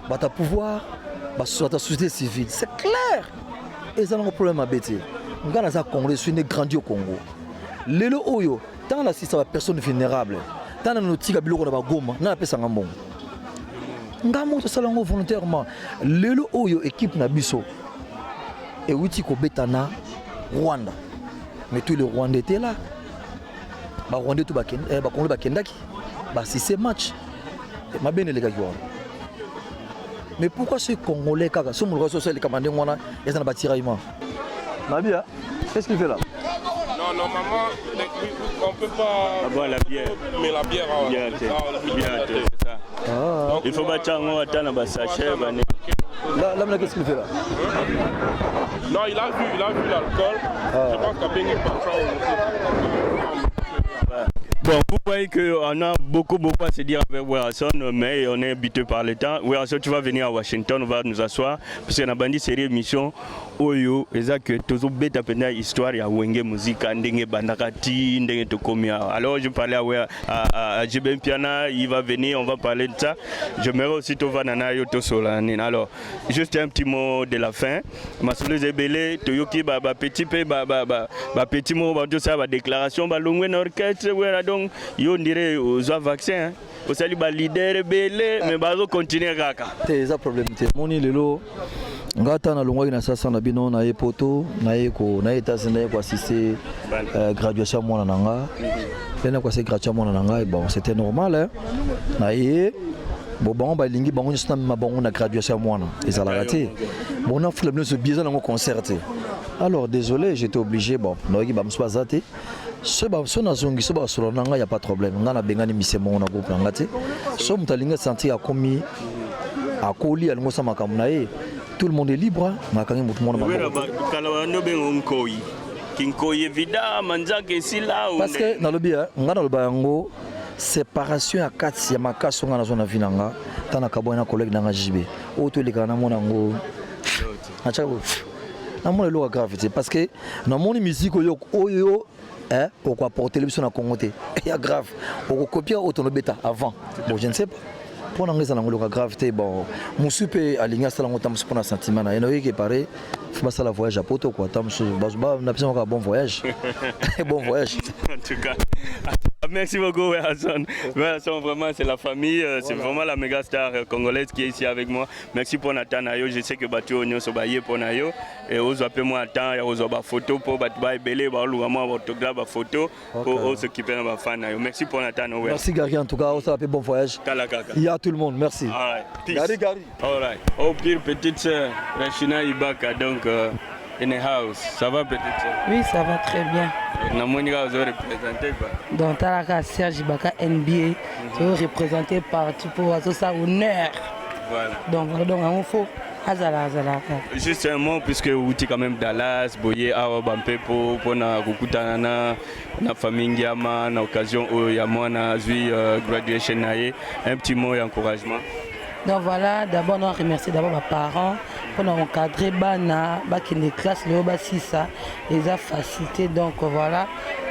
bata pouvoir ba société civile c'est clair et ça un problème à bêter ngana za Congolais suis né grandi au Congo lelo oyo tant la sisa personne vulnérable tant na notika biloko na ba goma na pesa ngambongo ngamo to salango volontairement lelo oyo équipe na biso et wuti ko betana Rwanda mais tous les Rwandais étaient là ba Rwandais tout ba Congolais ba kendaki ba si c'est match ma bien les gars mais pourquoi ce Congolais kaka ce monde social les commandés ngona ils en batiraillement Nabia qu'est-ce qu'il fait là non normalement on peut pas avoir la bière mais la bière c'est ça il faut battre ngo atana ba sachet là qu'est-ce qu'il fait là non il a vu l'alcool je pense qu'à Béni Bon, vous voyez qu'on a beaucoup à se dire avec Werrason, mais on est habitué par le temps. Werrason, tu vas venir à Washington, on va nous asseoir, parce qu'on a bandit série émission. Oyo, que tous bêta pena histoire ya wenge musique ndenge bandakati ndenge tokomia. Alors je parlais à Jeben Piana, il va venir, on va parler de ça. J'aimerais aussi to vanana yo to solani. Alors juste un petit mot de la fin. Masolo Zebele toyoki ba petit peu ba petit mot ba tout ça ba déclaration ba longwe na orchestre wera donc yo ndire aux vaccin. Au salut ba leader belé mais bazo continuer kaka. C'est ça problème te. Moni lelo ngata na longwa ina sasa na bino na epoto na eko na États-Unis na eko assister graduation mwana nanga. Pena kwa c'est graduation mwana nanga bon c'était normal hein. Na ye bon ba lingi bango nyosna ma bango na graduation mwana ezala raté. Bon na flemme ce biais na ngo concerté. Alors désolé, j'étais obligé bon na ki ba mswazate. Ce na zongi so ba solo nanga y a pas de problème. Ngana bengani misemo na groupe nanga te. So mutalinga sentir akomi akoli alingo sama kamunaye. Tout le monde est libre, ma kangi mutu mona mama. Parce que dans le bien, ngana loba yango séparation à 4 ya makaso ngana zona vinanga, tana kabo na collègue nanga JB. O to le kana mona ngo. Acha go. Na mona lo gravité parce que na moni musique oyo hein, pourquoi porter le son à Congoté. Il y a grave. Pour copier auto bêta avant. Bon, je ne sais pas. Pour l'anglais, la gravité, bon, mon super aligné à la montagne pour un sentiment. Il y a qui est pareil. Faut pas ça la voyage à Poto quoi. On a besoin d'un bon voyage. Bon voyage. En tout cas. Merci beaucoup, Werrason. Werrason, vraiment, c'est la famille, c'est vraiment la méga star congolaise qui est ici avec moi. Merci pour Nathan Nayo. Je sais que Batu Onyo Sobaye pour Nayo. Et vous appelez moi Nathan, il y a une photo pour Batoubaye Belé, une autographe, une photo pour s'occuper de ma fan. Merci pour Nathan. Merci Gary, en tout cas, on s'appelle bon voyage. Il y a tout le monde, merci. Gary. All right. Au pire, petite sœur, Rachina Ibaka, donc. In the house, ça va petite sœur? Oui, ça va très bien. Namonika, vous avez représenté quoi? Dans Talaka, Serge Ibaka NBA, tu es représenté partout pour avoir ça honneur. Voilà. Donc, il faut. Azala. Juste un mot, puisque vous êtes quand même Dallas, Boye, Awa Bampé, pour na Kukutana, na famille Ndiama, na occasion où il y a moi, na Zui graduation, un petit mot et encouragement. Donc voilà, d'abord on remercie d'abord mes parents pour nous encadrer les classes les ça les a facilité donc voilà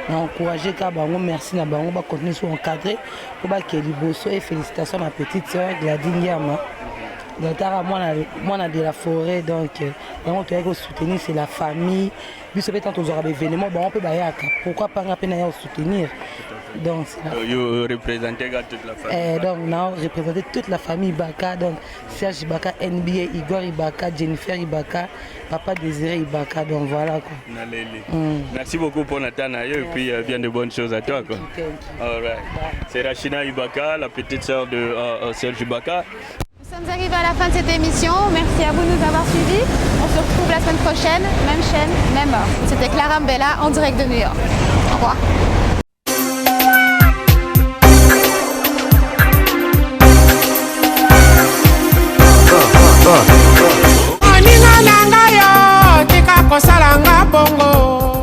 on a encouragé merci na bango ba continuer sur encadrer pour que les bosso et félicitations à ma petite sœur Gladine Yama. Donc moi de la forêt donc on doit soutenir c'est la famille puis c'est tant aux événements on peut pourquoi pas soutenir. Donc vous représentez toute la famille. Donc nous représentons toute la famille Ibaka, donc Serge Ibaka, NBA, Igor Ibaka, Jennifer Ibaka, Papa Désiré Ibaka, donc voilà quoi. Merci beaucoup pour Nathan et puis bien de bonnes choses à toi quoi. All right. C'est Rachina Ibaka, la petite sœur de Serge Ibaka. Nous sommes arrivés à la fin de cette émission. Merci à vous de nous avoir suivis. On se retrouve la semaine prochaine, même chaîne, même heure. C'était Clara Mbella en direct de New York. Au revoir.